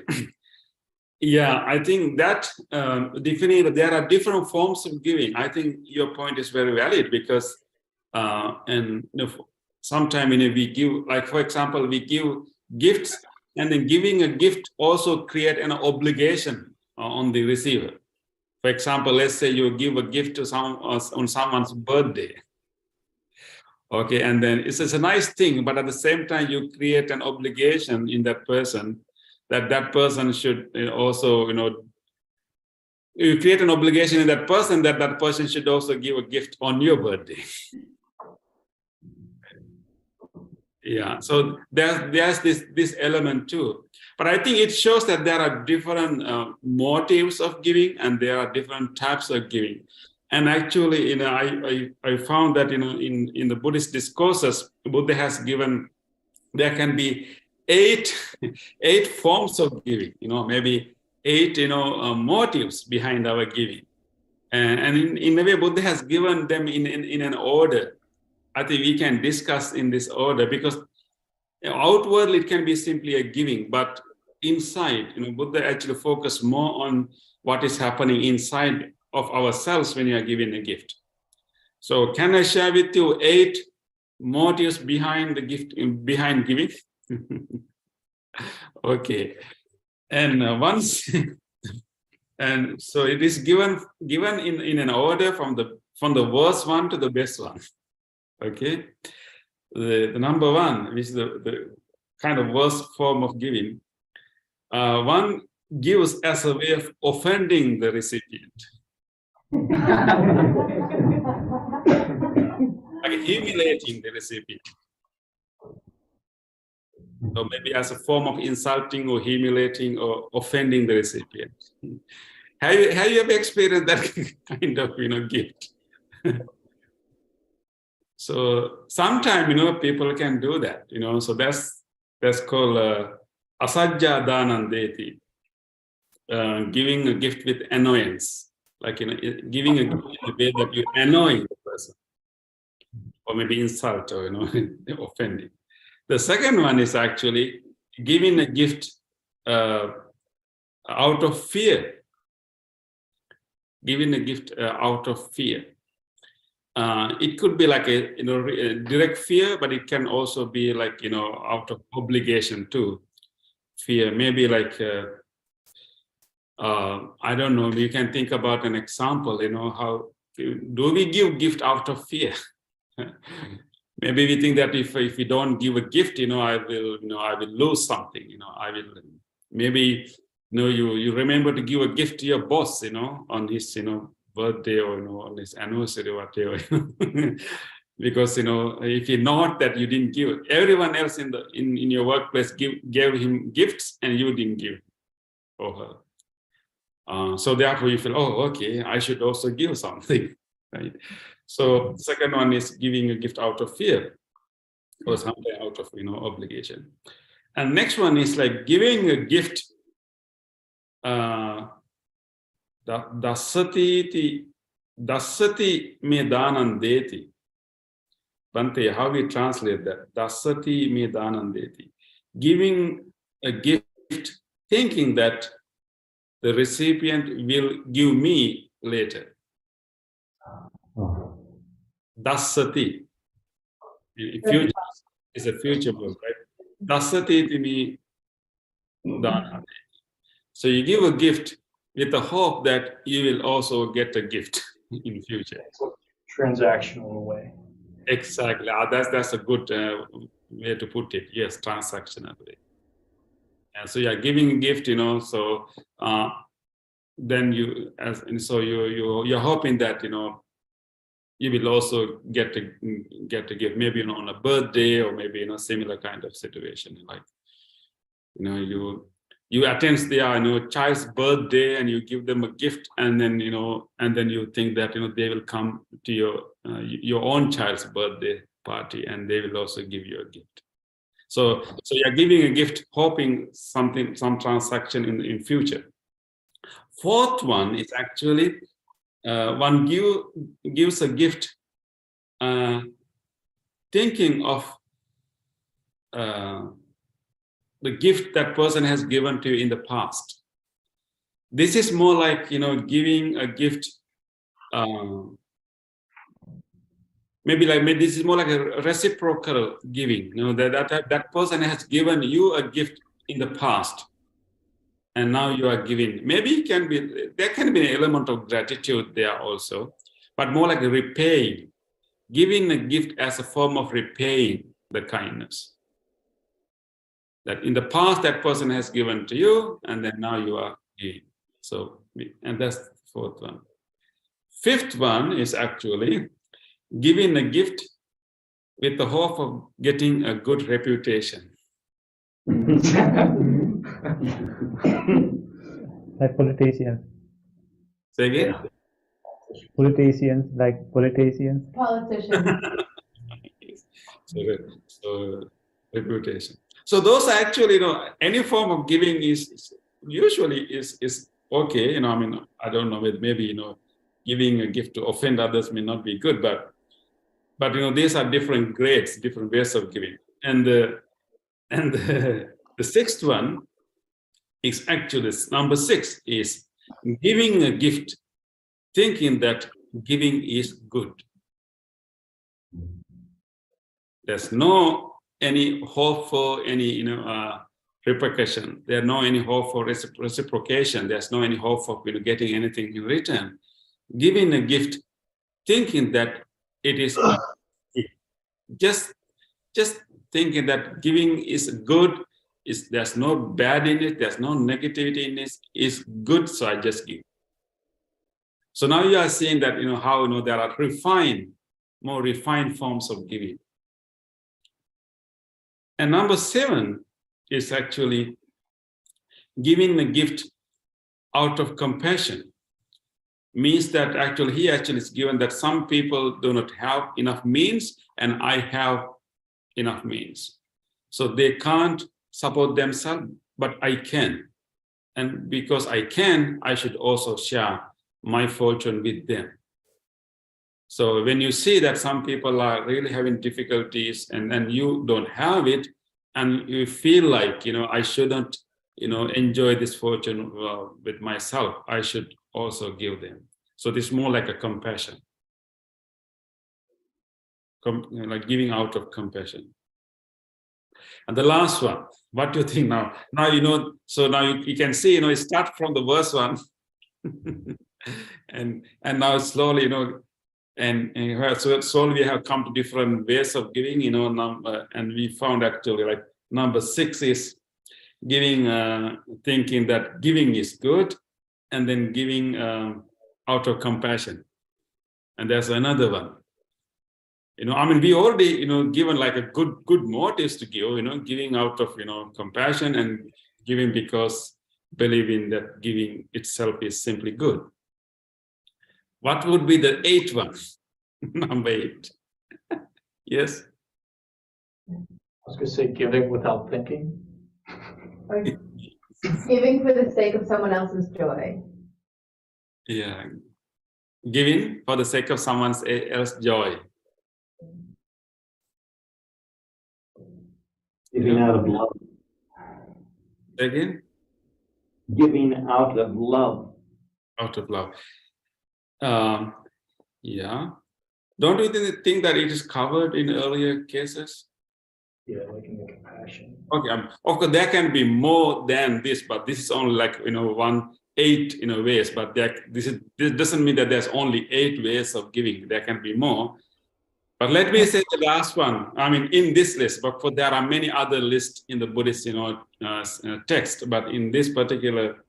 Yeah, I think that definitely there are different forms of giving. I think your point is very valid, because sometimes we give, for example, we give gifts, and then giving a gift also create an obligation on the receiver. For example, let's say you give a gift to on someone's birthday. Okay, and then it's a nice thing, but at the same time, you create an obligation in that person, that person should also, you create an obligation in that person that person should also give a gift on your birthday. Yeah, so there's this element too. But I think it shows that there are different motives of giving, and there are different types of giving. And actually, I found that in the Buddhist discourses, Buddha has given, there can be eight forms of giving. Maybe 8 motives behind our giving, and in a way, Buddha has given them in an order. I think we can discuss in this order, because outwardly it can be simply a giving, but inside, Buddha actually focused more on what is happening inside of ourselves when you are giving a gift. So can I share with you 8 motives behind the gift, behind giving? Okay. And once, and so it is given in an order from the worst one to the best one. Okay, the number one, which is the kind of worst form of giving, one gives as a way of offending the recipient, like humiliating the recipient. So maybe as a form of insulting or humiliating or offending the recipient. Have you ever experienced that kind of gift? So sometimes people can do that. So that's called asajja danandeti, giving a gift with annoyance, like giving a gift in a way that you annoy the person, or maybe insult or offending. The second one is actually giving a gift out of fear. Giving a gift out of fear. It could be like a direct fear, but it can also be like out of obligation too. Fear, maybe like I don't know. You can think about an example. How do we give gift out of fear? Maybe we think that if we don't give a gift, I will lose something. I will maybe you remember to give a gift to your boss, on his birthday or on his anniversary or whatever. Because if you know that you didn't give, everyone else in your workplace gave him gifts and you didn't give or her. So therefore you feel, oh, okay, I should also give something, right? So the second one is giving a gift out of fear or something out of obligation. And next one is like giving a gift. Dasati me danandeti. Bante, how we translate that? Dasati me danandeti. Giving a gift, thinking that the recipient will give me later. Dasati. Future is a future verb, right? Dasati me danandeti. So you give a gift with the hope that you will also get a gift in future. Transactional way. Exactly. That's a good way to put it. Yes, transactional way. And so you're giving a gift, so then you're hoping that you will also get a gift, maybe on a birthday or maybe in a similar kind of situation, like you attend their child's birthday and you give them a gift, and then you think that they will come to your own child's birthday party and they will also give you a gift. So you're giving a gift hoping some transaction in future. Fourth one is actually one gives a gift thinking of the gift that person has given to you in the past. This is more like giving a gift. Maybe this is more like a reciprocal giving. That person has given you a gift in the past, and now you are giving. Maybe there can be an element of gratitude there also, but more like a repaying, giving a gift as a form of repaying the kindness that in the past that person has given to you, and then now you are giving. So, and that's the fourth one. Fifth one is actually giving a gift with the hope of getting a good reputation. Like politicians. Say again? Politicians, like politicians. Politicians. So reputation. So those are actually, any form of giving is usually okay. I don't know, maybe giving a gift to offend others may not be good, but these are different grades, different ways of giving. And the sixth one is actually number 6 is giving a gift, thinking that giving is good. There's no any hope for any repercussion. There's no any hope for reciprocation. There's no any hope for getting anything in return. Giving a gift, thinking that it is just thinking that giving is good, there's no bad in it, there's no negativity in it, it's good, so I just give. So now you are seeing that how there are more refined forms of giving. And number 7 is actually giving a gift out of compassion. Means that actually he actually is given that some people do not have enough means and I have enough means. So they can't support themselves, but I can. And because I can, I should also share my fortune with them. So when you see that some people are really having difficulties and then you don't have it, and you feel like, I shouldn't, enjoy this fortune with myself, I should also give them. So this is more like a compassion, like giving out of compassion. And the last one, what do you think now? Now, so now you can see, it start from the verse 1 and now slowly, so slowly we have come to different ways of giving, and we found actually like number 6 is giving, thinking that giving is good, and then giving out of compassion. And there's another one. We already, given like a good motives to give, giving out of, compassion and giving because believing that giving itself is simply good. What would be the 8th one? Number 8. Yes? I was going to say giving without thinking. Or giving for the sake of someone else's joy. Yeah. Giving for the sake of someone else's joy. Giving out of love. Again? Giving out of love. Out of love. Yeah. Don't you think that it is covered in earlier cases? Yeah, like in the compassion. Okay. Of course, there can be more than this, but this is only like 1/8 ways. But this doesn't mean that there's only 8 ways of giving. There can be more. But let me say the last one. In this list, but there are many other lists in the Buddhist, text. But in this particular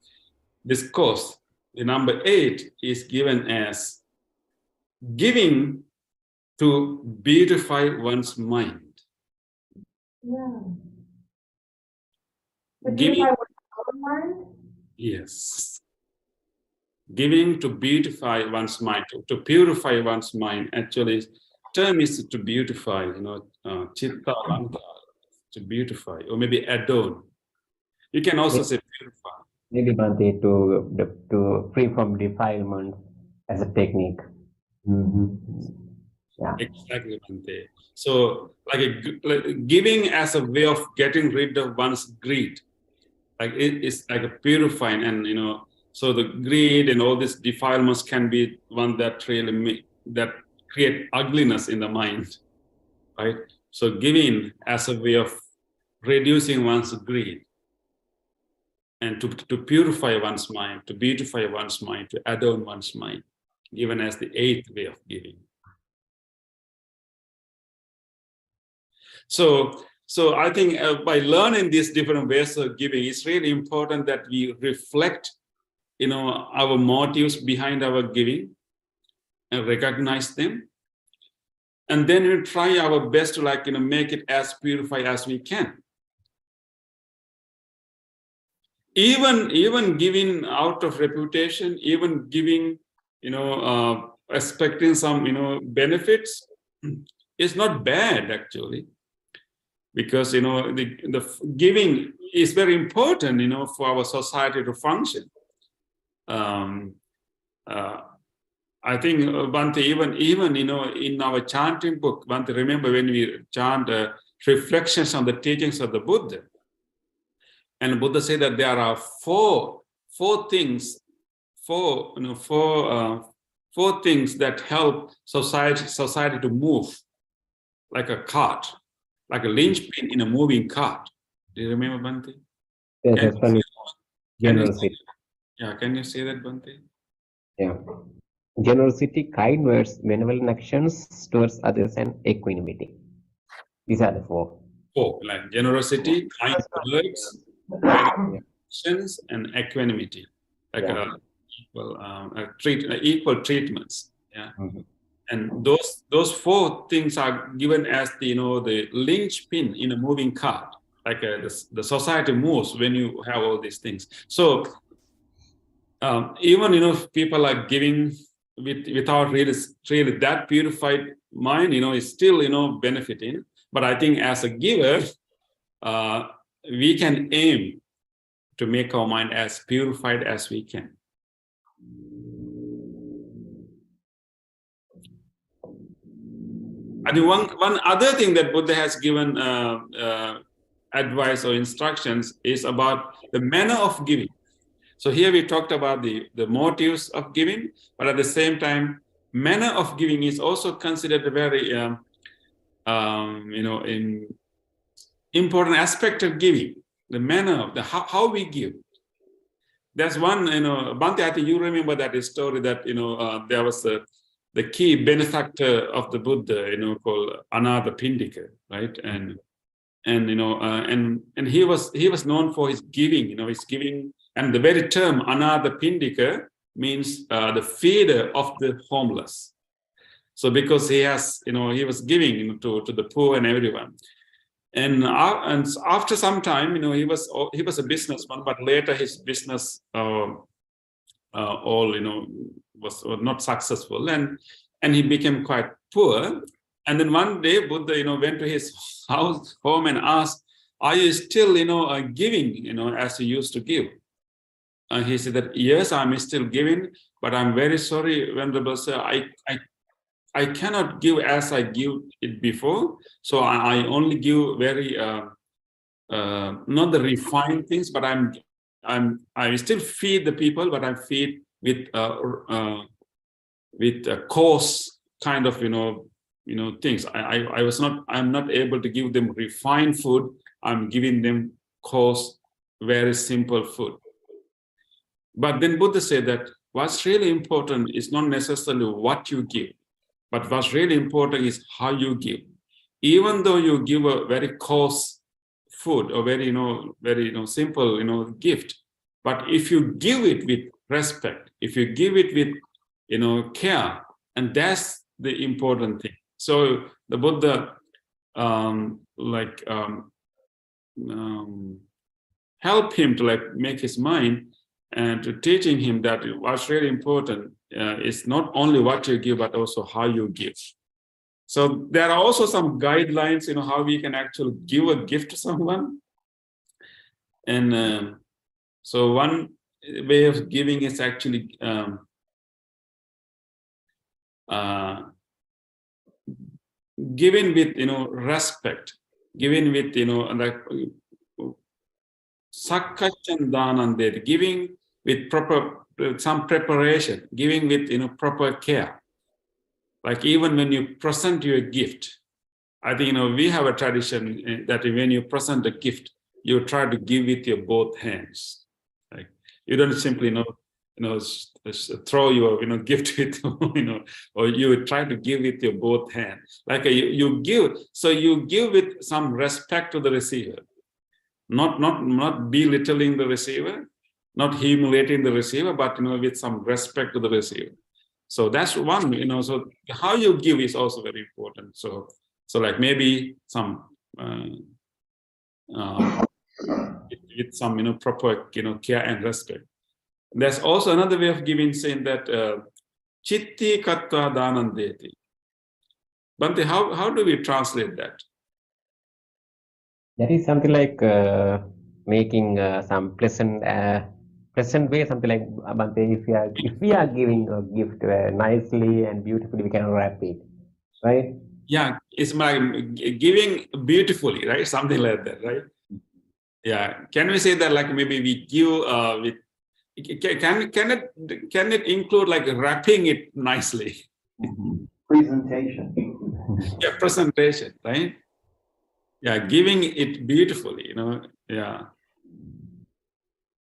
discourse, the number 8 is given as giving to beautify one's mind. Yeah. Giving, one's mind? yes. Giving to beautify one's mind, to purify one's mind. Actually, term is to beautify, chitta, lanta, to beautify, or maybe adorn. You can also say purify. Maybe Bhante, to free from defilement as a technique. Yeah. Exactly, Bhante. So, like giving as a way of getting rid of one's greed, like it's like a purifying, and so the greed and all these defilements can be one that really that create ugliness in the mind, right? So giving as a way of reducing one's greed and to purify one's mind, to beautify one's mind, to adorn one's mind, given as the 8th way of giving. So I think by learning these different ways of giving, it's really important that we reflect, our motives behind our giving and recognize them. And then we try our best to make it as purified as we can. Even giving out of reputation, even giving, expecting some, benefits, is not bad actually. Because the giving is very important, for our society to function. I think Bhante, even in our chanting book, Bhante, remember when we chant reflections on the teachings of the Buddha, and the Buddha said that there are four things that help society to move like a cart. Like a linchpin in a moving cart. Do you remember, Bhante? Yes, Can, that's one is can you, generosity. yeah, can you say that, Bhante? Yeah. Generosity, kind words, benevolent actions towards others, and equanimity. These are the four. Four, like generosity, kind words, Yeah. actions, and equanimity, like Yeah. equal treatments. Yeah. Mhm. And those four things are given as the the linchpin in a moving car, like the society moves when you have all these things. So even if people are giving without really that purified mind, is still benefiting. But I think as a giver, we can aim to make our mind as purified as we can. I think one other thing that Buddha has given advice or instructions is about the manner of giving. So here we talked about the motives of giving, but at the same time, manner of giving is also considered a very important aspect of giving. The manner of how we give. There's one, Bhante, I think you remember that story that there was the key benefactor of the Buddha, called Ananda Pindika, right? And he was known for his giving, his giving, and the very term Ananda Pindika means the feeder of the homeless. So because he was giving to the poor and everyone. And after some time, he was a businessman, but later his business all was not successful, and he became quite poor. And then one day Buddha went to his home and asked, "Are you still giving as you used to give?" And he said that, "Yes, I'm still giving, but I'm very sorry, Venerable Sir, I cannot give as I give it before. So I only give very not the refined things, but I still feed the people, but I feed with coarse kind of things. I'm not able to give them refined food. I'm giving them coarse, very simple food." But then Buddha said that what's really important is not necessarily what you give, but what's really important is how you give. Even though you give a very coarse food or very simple gift, but if you give it with respect, if you give it with care, and that's the important thing. So the Buddha help him to make his mind, and to teaching him that what's really important is not only what you give, but also how you give. So there are also some guidelines, how we can actually give a gift to someone. And so one way of giving is actually giving with respect, giving with like sakkachandanandeti, giving with some preparation, giving with proper care. Like even when you present your gift, I think we have a tradition that when you present a gift, you try to give with your both hands. Like you don't simply throw your gift with or you try to give with your both hands. Like you give, so you give with some respect to the receiver, not belittling the receiver, not humiliating the receiver, but with some respect to the receiver. So that's one, so how you give is also very important. So like maybe some with some proper care and respect. There's also another way of giving, saying that chitti kattva dhanandeti. Bhante, how do we translate that? That is something like making some pleasant way, something like Bhante, if we are giving a gift nicely and beautifully, we can wrap it, right? Yeah, it's my giving beautifully, right? Something like that, right? Yeah. Can we say that like maybe we give with can it include like wrapping it nicely? Presentation. Yeah, presentation, right? Yeah, giving it beautifully, yeah.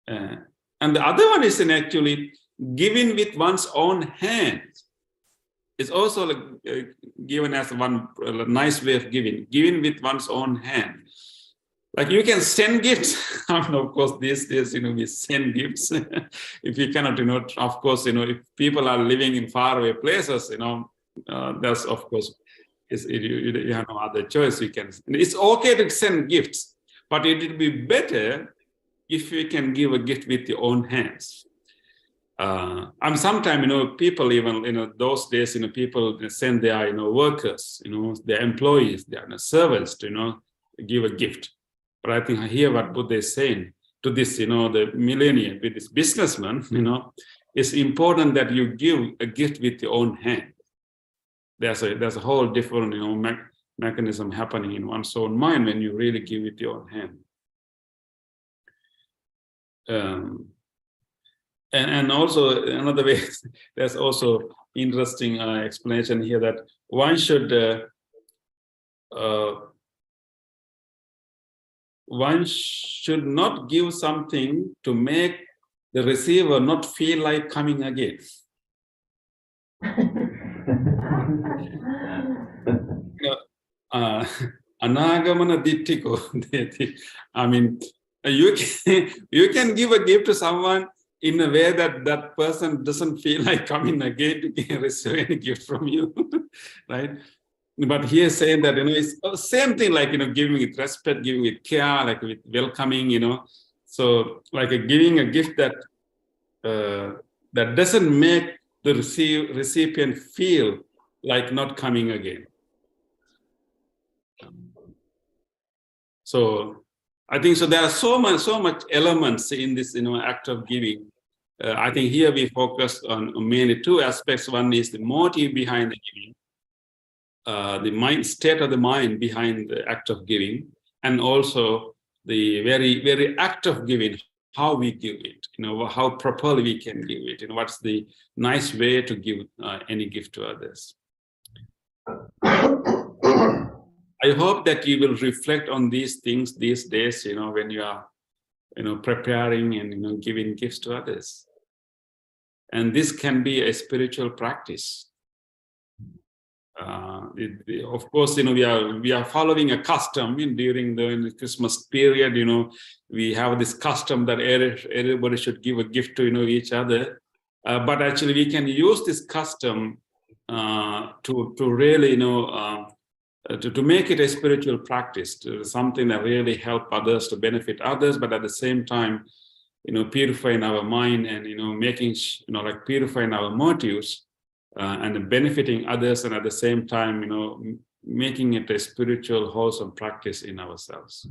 And the other one is in actually giving with one's own hands. It's also like, given as one nice way of giving with one's own hand. Like you can send gifts. I mean, of course, these days, we send gifts. If you cannot, of course, if people are living in faraway places, that's of course, you have no other choice. You can. It's okay to send gifts, but it would be better if you can give a gift with your own hands. And sometimes, people even, those days, people send their, workers, their employees, their servants to, give a gift. But I think I hear what Buddha is saying to this, the millennium, with this businessman, it's important that you give a gift with your own hand. There's a whole different, mechanism happening in one's own mind when you really give with your own hand. And also another way, there's also interesting explanation here that one should not give something to make the receiver not feel like coming again. Anagamana dittiko. I mean, you can give a gift to someone in a way that that person doesn't feel like coming again to receive any gift from you, right? But he is saying that, it's the same thing, like, giving with respect, giving with care, like with welcoming, So like giving a gift that that doesn't make the recipient feel like not coming again. So I think so. There are so much elements in this, act of giving. I think here we focus on mainly two aspects. One is the motive behind the giving, the mind state of the mind behind the act of giving, and also the very, very act of giving, how we give it, how properly we can give it, what's the nice way to give any gift to others. I hope that you will reflect on these things these days, when you are, preparing and, giving gifts to others. And this can be a spiritual practice. Of course, we are following a custom during the Christmas period. We have this custom that everybody should give a gift to each other. But actually, we can use this custom to really to make it a spiritual practice, to something that really help others, to benefit others, but at the same time, purifying our mind and making like purifying our motives. And benefiting others, and at the same time, making it a spiritual, wholesome practice in ourselves,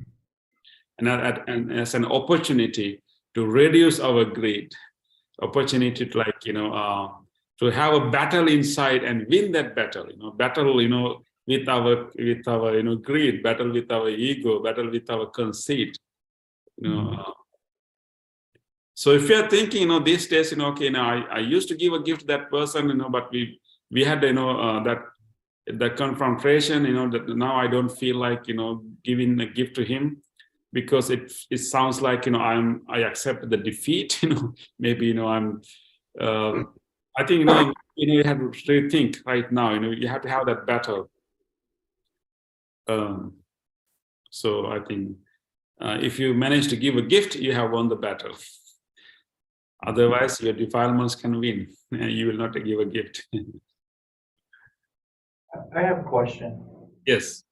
and as an opportunity to reduce our greed, opportunity to to have a battle inside and win that battle. Battle, with our greed, battle with our ego, battle with our conceit. So if you're thinking, these days, okay, now I used to give a gift to that person, but we had, that confrontation, that now I don't feel like, giving a gift to him, because it sounds like, I accept the defeat, maybe, I'm, I think, you have to rethink right now, you have to have that battle. So I think if you manage to give a gift, you have won the battle. Otherwise, your defilements can win. You will not give a gift. I have a question. Yes.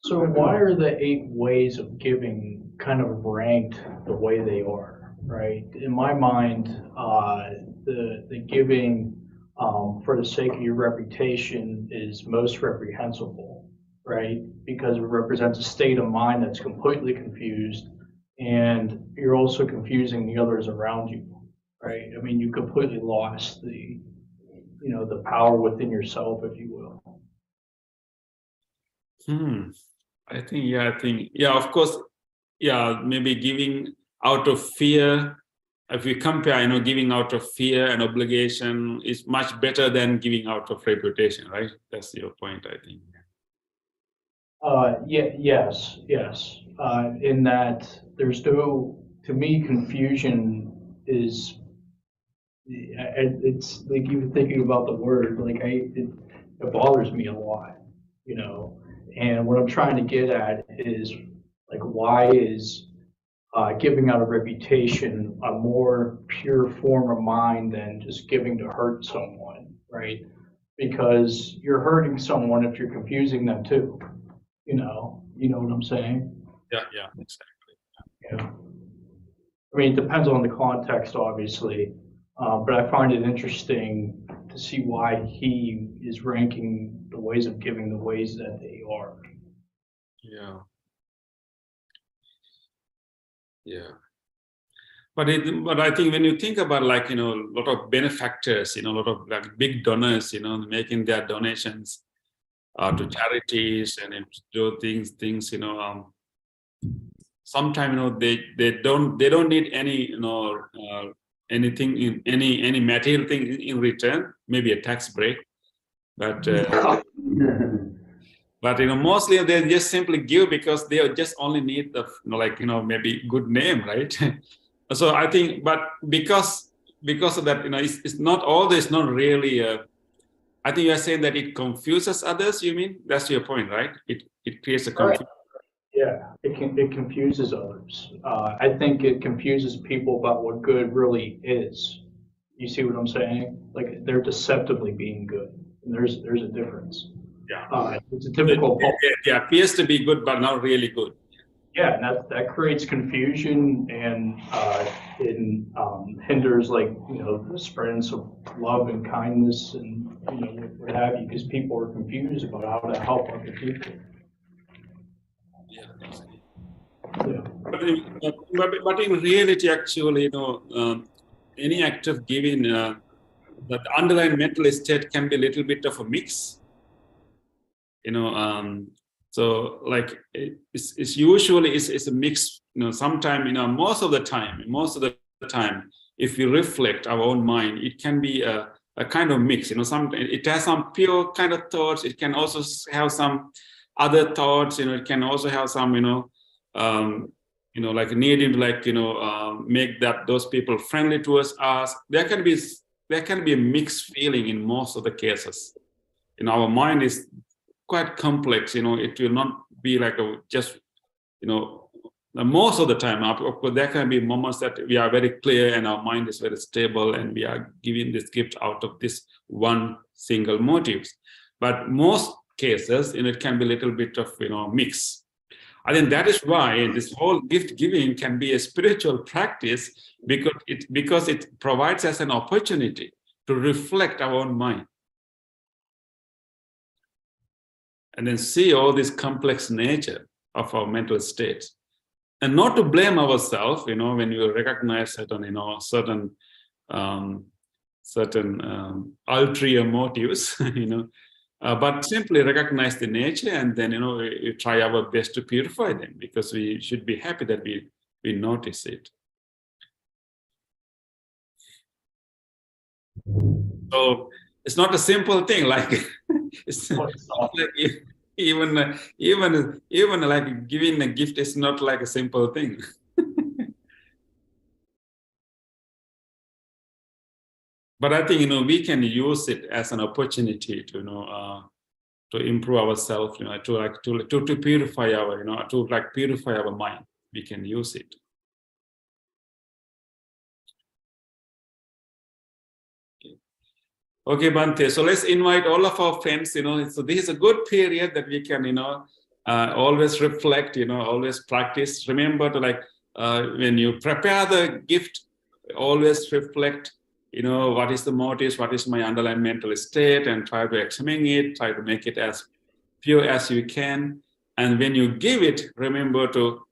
So why are the 8 ways of giving kind of ranked the way they are, right? In my mind, the giving for the sake of your reputation is most reprehensible, right? Because it represents a state of mind that's completely confused, and you're also confusing the others around you. Right. I mean, you completely lost the power within yourself, if you will. I think, of course, maybe giving out of fear. If we compare, giving out of fear and obligation is much better than giving out of reputation, right? That's your point, I think. Yes. In that there's no to me, confusion is, it's like even thinking about the word, like it bothers me a lot, you know. And what I'm trying to get at is like, why is giving out a reputation a more pure form of mind than just giving to hurt someone, right? Because you're hurting someone if you're confusing them too, you know. You know what I'm saying? Yeah, exactly. Yeah. I mean, it depends on the context, obviously, but I find it interesting to see why he is ranking the ways of giving the ways that they are. Yeah. But I think when you think about, like, a lot of benefactors, a lot of like big donors, making their donations to charities and do things, sometimes, they don't need any, anything in any material thing in return, maybe a tax break, but but mostly they just simply give because they just only need the, like, maybe good name, right? So I think, but because of that, it's not always, not really. I think you are saying that it confuses others. You mean that's your point, right? It creates a confusion. Yeah, it confuses others. I think it confuses people about what good really is. You see what I'm saying? Like they're deceptively being good, and there's a difference. Yeah. It's a typical. It appears to be good, but not really good. Yeah, and that creates confusion and hinders, like, the spreading of love and kindness and what have you, because people are confused about how to help other people. Yeah. Yeah. But in reality, actually, any act of giving, the underlying mental state can be a little bit of a mix. So like it's usually it's a mix. Sometimes, most of the time, if we reflect our own mind, it can be a kind of mix. Sometimes it has some pure kind of thoughts. It can also have some other thoughts. It can also have some, like needing to, like, make those people friendly towards us. There can be a mixed feeling in most of the cases. Our mind is quite complex. It will not be like just, most of the time. Of course, there can be moments that we are very clear and our mind is very stable and we are giving this gift out of this one single motives. But most cases, it can be a little bit of, mix. I think that is why this whole gift giving can be a spiritual practice, because it provides us an opportunity to reflect our own mind and then see all this complex nature of our mental states, and not to blame ourselves, when you recognize certain ulterior motives, but simply recognize the nature, and then, we try our best to purify them, because we should be happy that we notice it. So it's not a simple thing, like it's not like even like giving a gift is not like a simple thing. But I think, we can use it as an opportunity to to improve ourselves, to purify our, to like purify our mind. We can use it. Okay, Bante. So let's invite all of our friends. So this is a good period that we can, always reflect. Always practice. Remember to, like, when you prepare the gift, always reflect. What is the motives? What is my underlying mental state? And try to examine it. Try to make it as pure as you can. And when you give it, remember to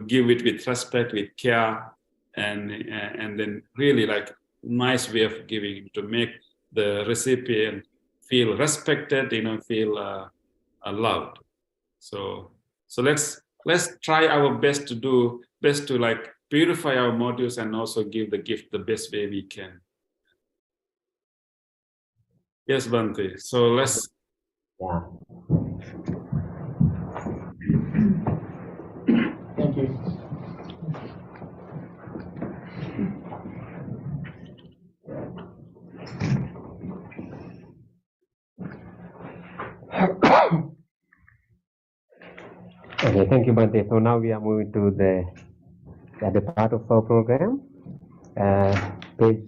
give it with respect, with care, and then really like nice way of giving, to make the recipient feel respected, feel loved. So let's try our best to like purify our motives and also give the gift the best way we can. Yes, Bante. So let's. Yeah. Thank you. Okay, thank you, Bante. So now we are moving to the other part of our program, page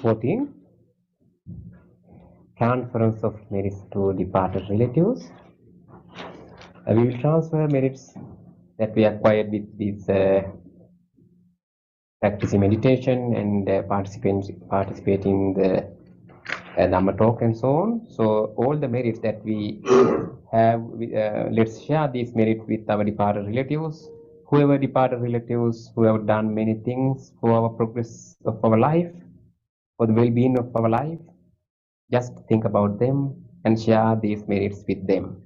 14, transference of merits to departed relatives. We will transfer merits that we acquired with this practicing meditation and participating in the Dhamma talk and so on. So all the merits that we have, let's share these merits with our departed relatives. Whoever departed relatives who have done many things for our progress of our life, for the well-being of our life, just think about them and share these merits with them.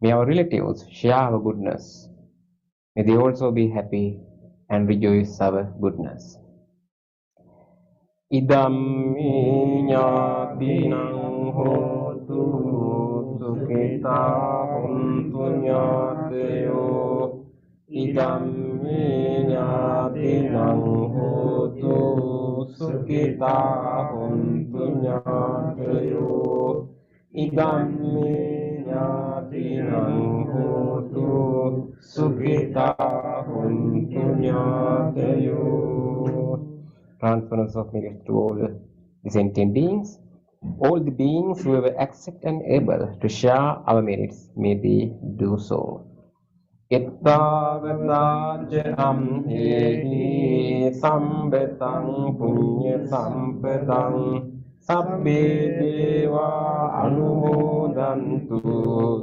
May our relatives share our goodness. May they also be happy and rejoice our goodness. Idam ñātinang hotu sukhita hontu ñātayo. Idam ñātinang hotu sukhita hontu ñātayo. Idam ñātinang hotu sukhita hontu ñātayo. Transference of merits to all the sentient beings. All the beings who ever accept and able to share our merits, may they do so. Ittavatajanam hehi sambetang punya sampadang sabbe deva anumodantu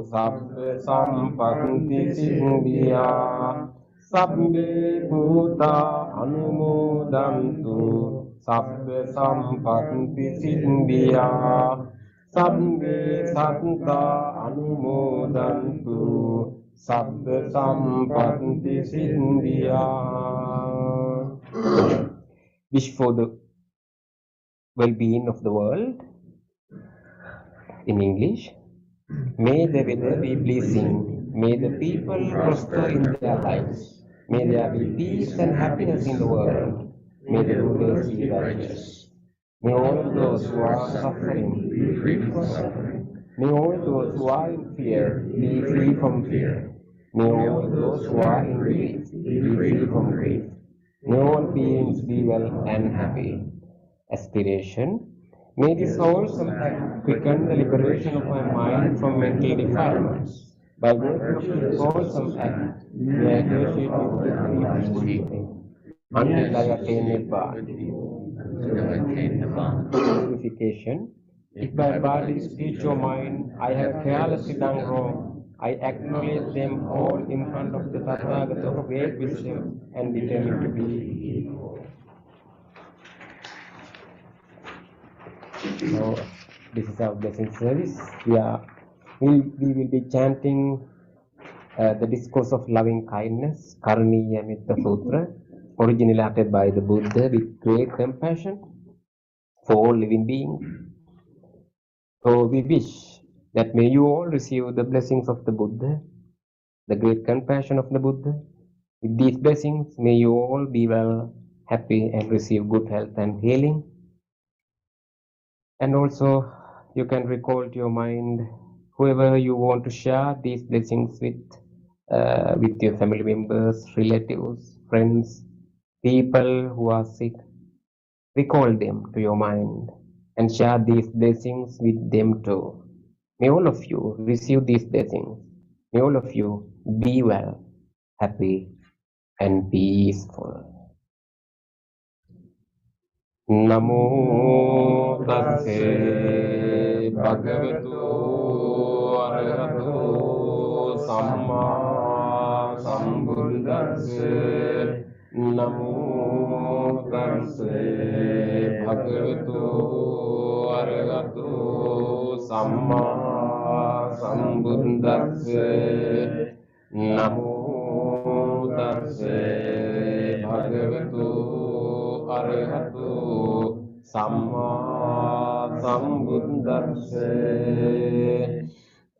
sabbe sampatti siddhya. Sabbe bhuta anumodantu sabbe sampatti siddhya. Sabbe satta anumodantu sabbe sampatti siddhya. Wish for the well-being of the world. In English, may the weather be pleasing. May the people prosper in their lives. May there be peace and happiness in the world. May the rulers be righteous. May all those who are suffering be free from suffering. May all those who are in fear be free from fear. May all those who are in grief be free from grief. May all beings be well and happy. Aspiration. May this wholesome act quicken the liberation of my mind from mental defilements. By virtue of this wholesome act, may I associate with the free until I attain Nibbana. Purification. If by body, speech or mind I have carelessly done wrong, I acknowledge them all in front of the Tathagata of great wisdom and determine to be. So, this is our blessing service. We will be chanting the discourse of loving kindness, Karaniya Metta Sutra, originally uttered by the Buddha with great compassion for all living beings. So we wish that may you all receive the blessings of the Buddha, the great compassion of the Buddha. With these blessings, may you all be well, happy, and receive good health and healing. And also, you can recall to your mind whoever you want to share these blessings with your family members, relatives, friends, people who are sick. Recall them to your mind and share these blessings with them too. May all of you receive these blessings. May all of you be well, happy, and peaceful. Namo tassa bhagavato arahato samma sambuddhassa. Namo tassa bhagavato arahato samma sambuddhassa. Namo tassa bhagavato arahato samma sambuddhassa.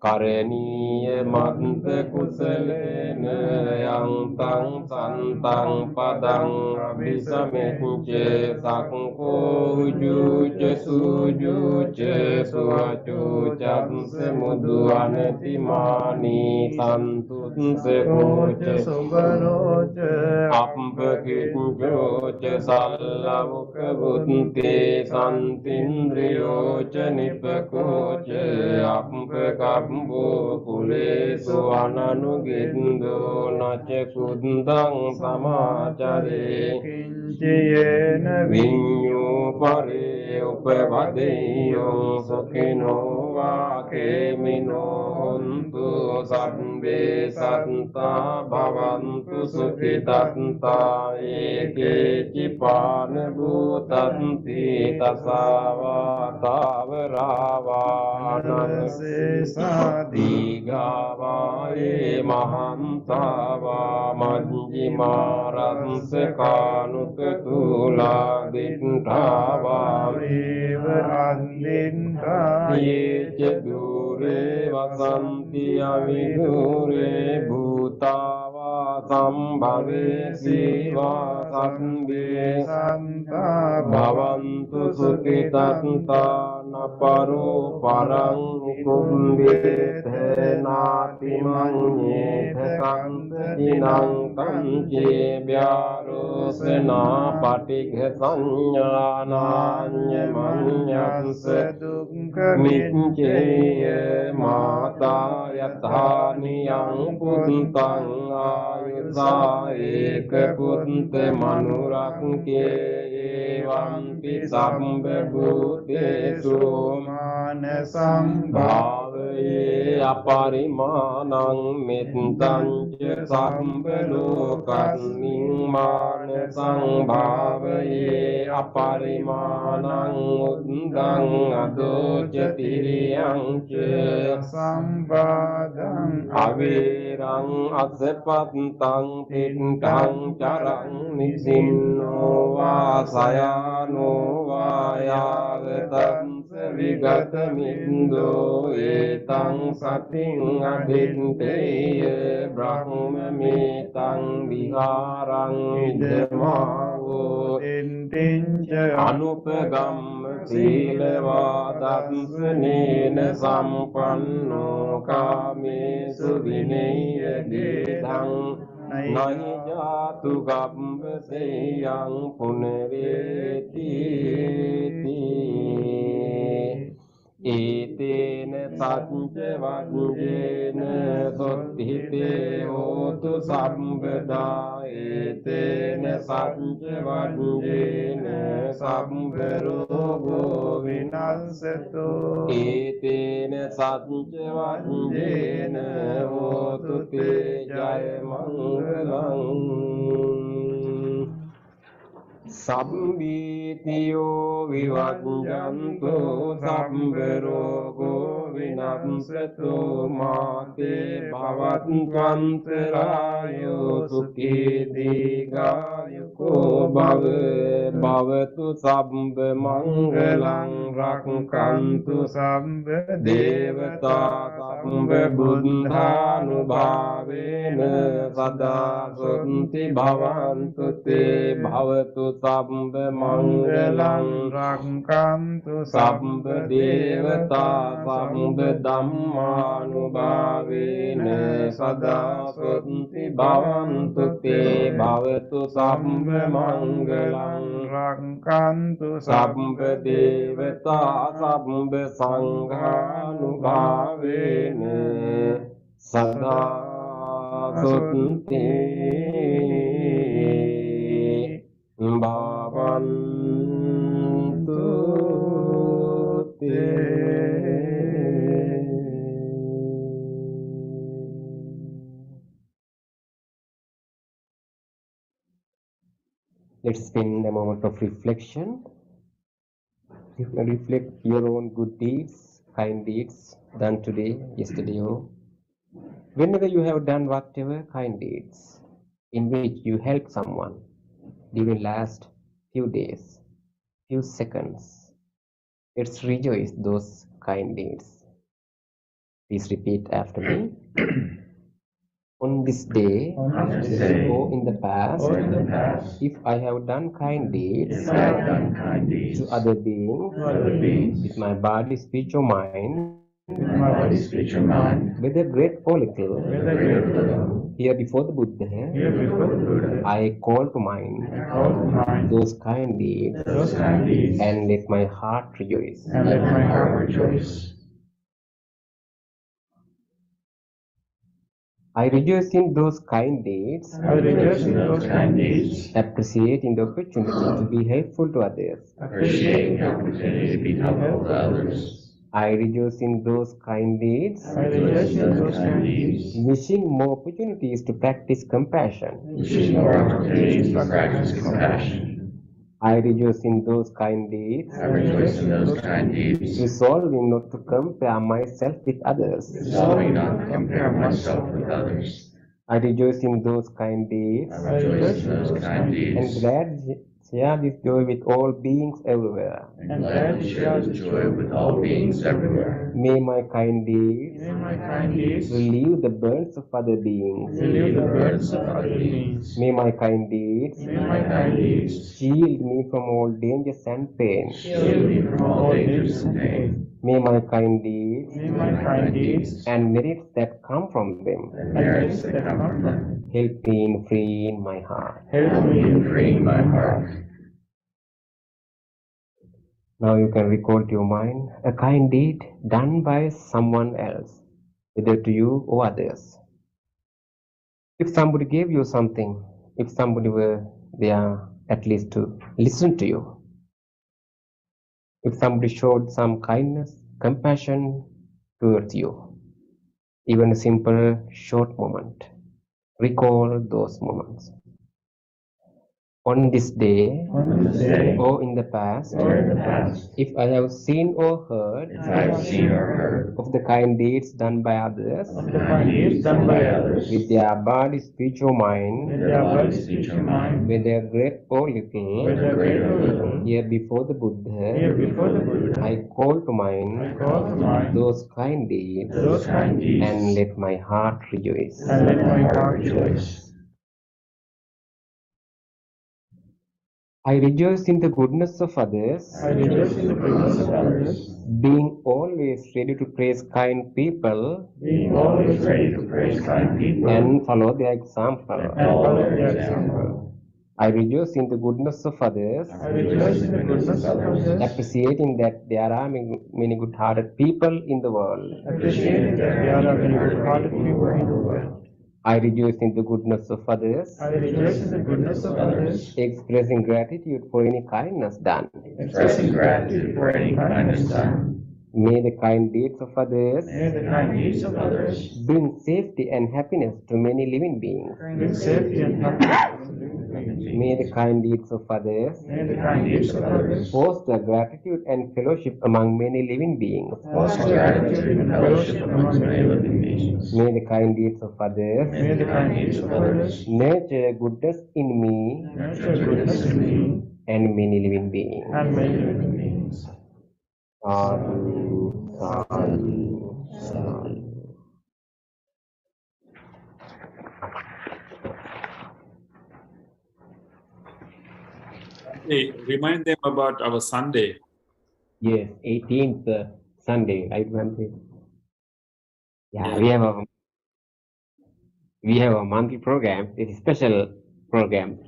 Karaniya matta kusalena yang ตังตังสันตังปะดังอภิสมิงเจสังโฆจุเจสุจุเจสุวจุจันเสมุดุอนติมานีสันตุเสโกเจสุบโรเจอัปปะกิจโยเจสัลลาวุกบุตติสันตินทริโยเจนิปโกเจอัปปะกัมโบกุเลสุอนันุกินโดนาเจกุนตังสมาจาริกินเจเยนวิญโยปะเรอุปวัตติโยสุขิโนวาเขมิโนหุนตุสัพเพสัตตาภวันตุสุขิตัตตาเอเกจิปานภูตันติตัสสาวะตาวราวานันเสสาติกาวาเอมหันตาวามัจจิมารันสกานุกตุลาดินทาวาเอวอันดินทาเยเจดุเรวสันติอวิดุเรภูตาวาสัมภเวสีวาสันเบสันตาภวันตุสุขิตันตานาปโรปรังคุมเบเทนาติมังเยเทกันตินังกัมเจเบียรุสนาปฏิเกสัญญานาญมัญญัสสตุมิจเจมาตายตานิยังพุทธังอายุสาเอกพุทธมนุรักเกวัมปิสัมเบบุเตสุมานะสัมภาเวอปาริมาณังมิตตัญเจสัมเบโลกัสมิงมานะสังภาเวอปาริมาณังอุดดังอโดจติริยังเจสัมปาดังอเวรังอัสสปัตตังติตังจารังนิสินโนวาสยาโนวายาเวตังสวิกตมินโดเอตังสัตติงอดินเตเยบรหมมิตังวิหารังอิเดมาโวอินตินเจอนุปกัมสีเลวาตัสสเนนสัมปันโนกามิสุวิเนยเดทังนัยจาตุกัมเสยังปุเนเรติติเอเตนะสัจเจวัจเจนะสุทธิเตโหตุสัมปดาเอเตนะสัจเจวัจเจนะสัมปโรโกวินัสสตุเอเตนะสัจเจวัจเจนะโหตุเตจัยมังคลังสัมมิติโยวิวัจจันตุสัพเพโรโกวินัสสตุมาเตภวัตวันตรายโยสุขีติกายุโกภเวภวตุสัพเพมังคลังรักขันตุสัพเพเทวตาสัพเพบุตธานุภาเวนะสดาสุนติภวันตุเตภวตุสัพเพมังคลังรักขันตุสัพเพเทวตาสัพเพธัมมานุภาเวนะสดาสุนติภวันตุเตภวตุสัพเพมังคลังรักขันตุสัพเพเทวตาสัพเพสังฆานุภาเวนะสดาสุนติภาวันตุเต Let's spend a moment of reflection. Reflect your own good deeds, kind deeds done today, yesterday, or whenever you have done whatever kind deeds in which you helped someone during last few days, few seconds. Let's rejoice those kind deeds. Please repeat after me. On this day, or in the past, if I have done kind deeds to other beings, with my body, speech, or mind, whether great or little, here before the Buddha, I call to mind those kind deeds and let my heart rejoice. I rejoice in those kind deeds, appreciating the opportunity to be helpful to others. I rejoice in those kind deeds, wishing more opportunities to practice compassion. I rejoice in those kind deeds, resolving not to compare myself with others. I rejoice in those kind deeds, and glad to share this joy with all beings everywhere. May my kind deeds relieve the burdens of other beings. May my kind deeds shield me from all dangers and pain. May my kind deeds and merits that come from them help me in freeing my heart. Now you can recall to your mind a kind deed done by someone else, whether to you or others. If somebody gave you something, if somebody were there at least to listen to you, if somebody showed some kindness, compassion towards you, even a simple short moment, recall those moments. On this day, or in the past, if I have seen or heard of the kind deeds done by others, with their body, speech, or mind, whether great or little, here before the Buddha, I call to mind those kind deeds and let my heart rejoice. I rejoice in the goodness of others, being always ready to praise kind people and follow their example. I rejoice in the goodness of others, appreciating that there are many good-hearted people in the world. I rejoice in the goodness of others, expressing gratitude for any kindness done. May the kind deeds of others bring safety and happiness to many living beings. May the kind deeds of others foster gratitude and fellowship among many living beings. May the kind deeds of others nurture goodness in me and many living beings. Sadhu, sadhu, sadhu. Hey, remind them about our Sunday. Yes, 18th Sunday, right, Bhante? Yeah, Yeah. we have a monthly program. It's a special program.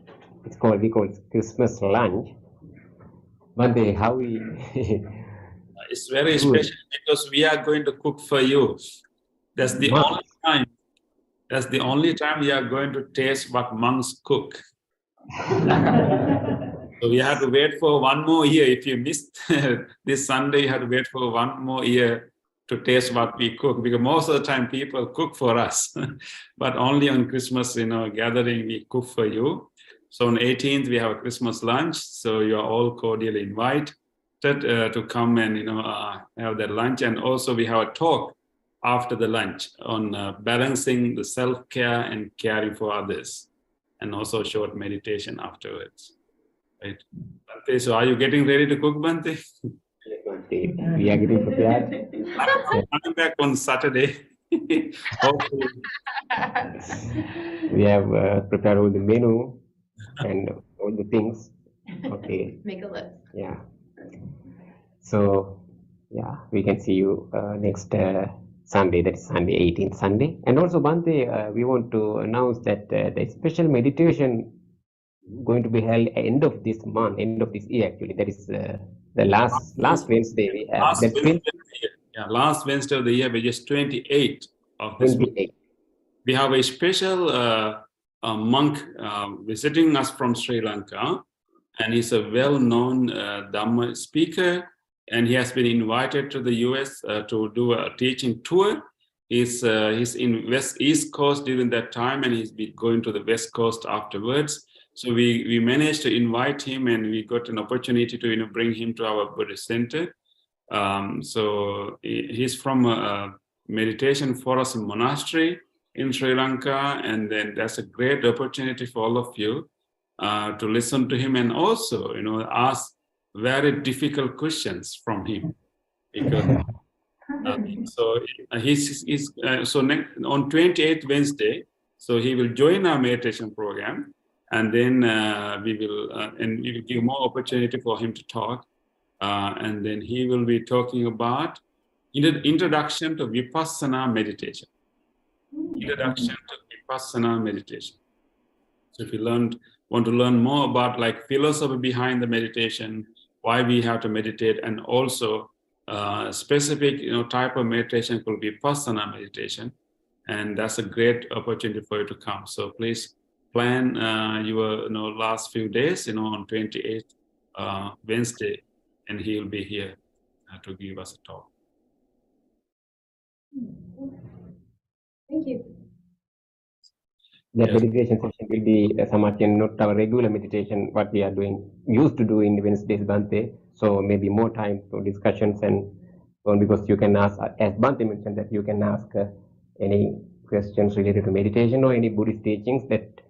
We call it Christmas lunch. Bhante, how we It's very special because we are going to cook for you. That's the only time. That's the only time we are going to taste what monks cook. So we have to wait for one more year. If you missed this Sunday, you have to wait for one more year to taste what we cook, because most of the time people cook for us, but only on Christmas, gathering we cook for you. So on 18th we have a Christmas lunch. So you are all cordially invited to come and have that lunch. And also we have a talk after the lunch on balancing the self-care and caring for others, and also a short meditation afterwards. Right. Bhante, so are you getting ready to cook, Bhante? we are getting prepared. I'm coming back on Saturday. Hopefully. We have prepared all the menu and all the things. Okay. Make a list. Yeah. So, yeah, we can see you next Sunday, that is Sunday, 18th Sunday. And also, Bhante, we want to announce that the special meditation going to be held end of this month, end of this year actually. That is the last Wednesday we have. Last That's Wednesday of the year. Yeah, last Wednesday of the year, which is 28th of this month. 28. We have a special monk visiting us from Sri Lanka, and he's a well-known Dhamma speaker, and he has been invited to the US to do a teaching tour. He's in East Coast during that time, and he's been going to the West Coast afterwards. So we managed to invite him, and we got an opportunity to bring him to our Buddhist center. So he's from a Meditation Forest Monastery in Sri Lanka, and then that's a great opportunity for all of you to listen to him, and also ask very difficult questions from him, because so on 28th Wednesday, so he will join our meditation program, and then we will give more opportunity for him to talk, and then he will be talking about introduction to Vipassana meditation. Introduction to Vipassana meditation. So if you want to learn more about like philosophy behind the meditation, why we have to meditate, and also specific type of meditation called Vipassana meditation, and that's a great opportunity for you to come. So please plan your last few days on 28th Wednesday, and he will be here to give us a talk. Thank you. That Yes. meditation session will be somewhat not our regular meditation, what we are used to do in Wednesdays, Bhante. So maybe more time for discussions and so on, because you can ask, as Bhante mentioned, that you can ask any questions related to meditation or any Buddhist teachings that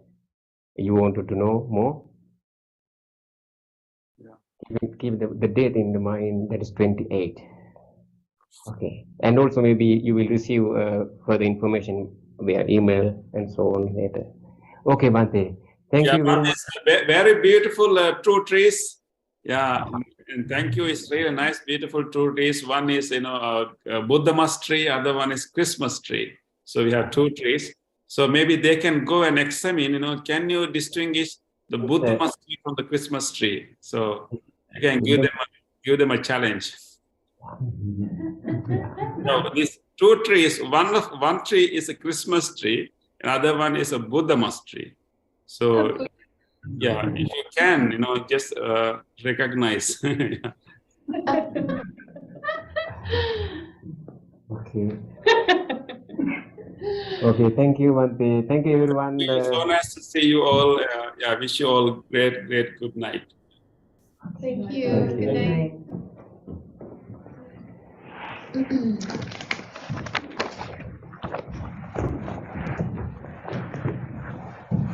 you wanted to know more. Yeah. Keep the date in the mind, that is 28. Okay. And also maybe you will receive further information via email and so on later. Okay, Bhante. Thank you very much. Very beautiful two trees. Yeah, and thank you. It's really nice, beautiful two trees. One is Buddhamas tree, other one is Christmas tree. So we have two trees. So maybe they can go and examine. Can you distinguish the Buddhamas tree from the Christmas tree? So you can give them a challenge. So these two trees, one tree is a Christmas tree, another one is a Buddhamas tree. So yeah, if you can, just recognize. Okay. Okay, thank you, Bhante. Thank you, everyone. So nice to see you all. Yeah, wish you all great good night. Thank you. Good night.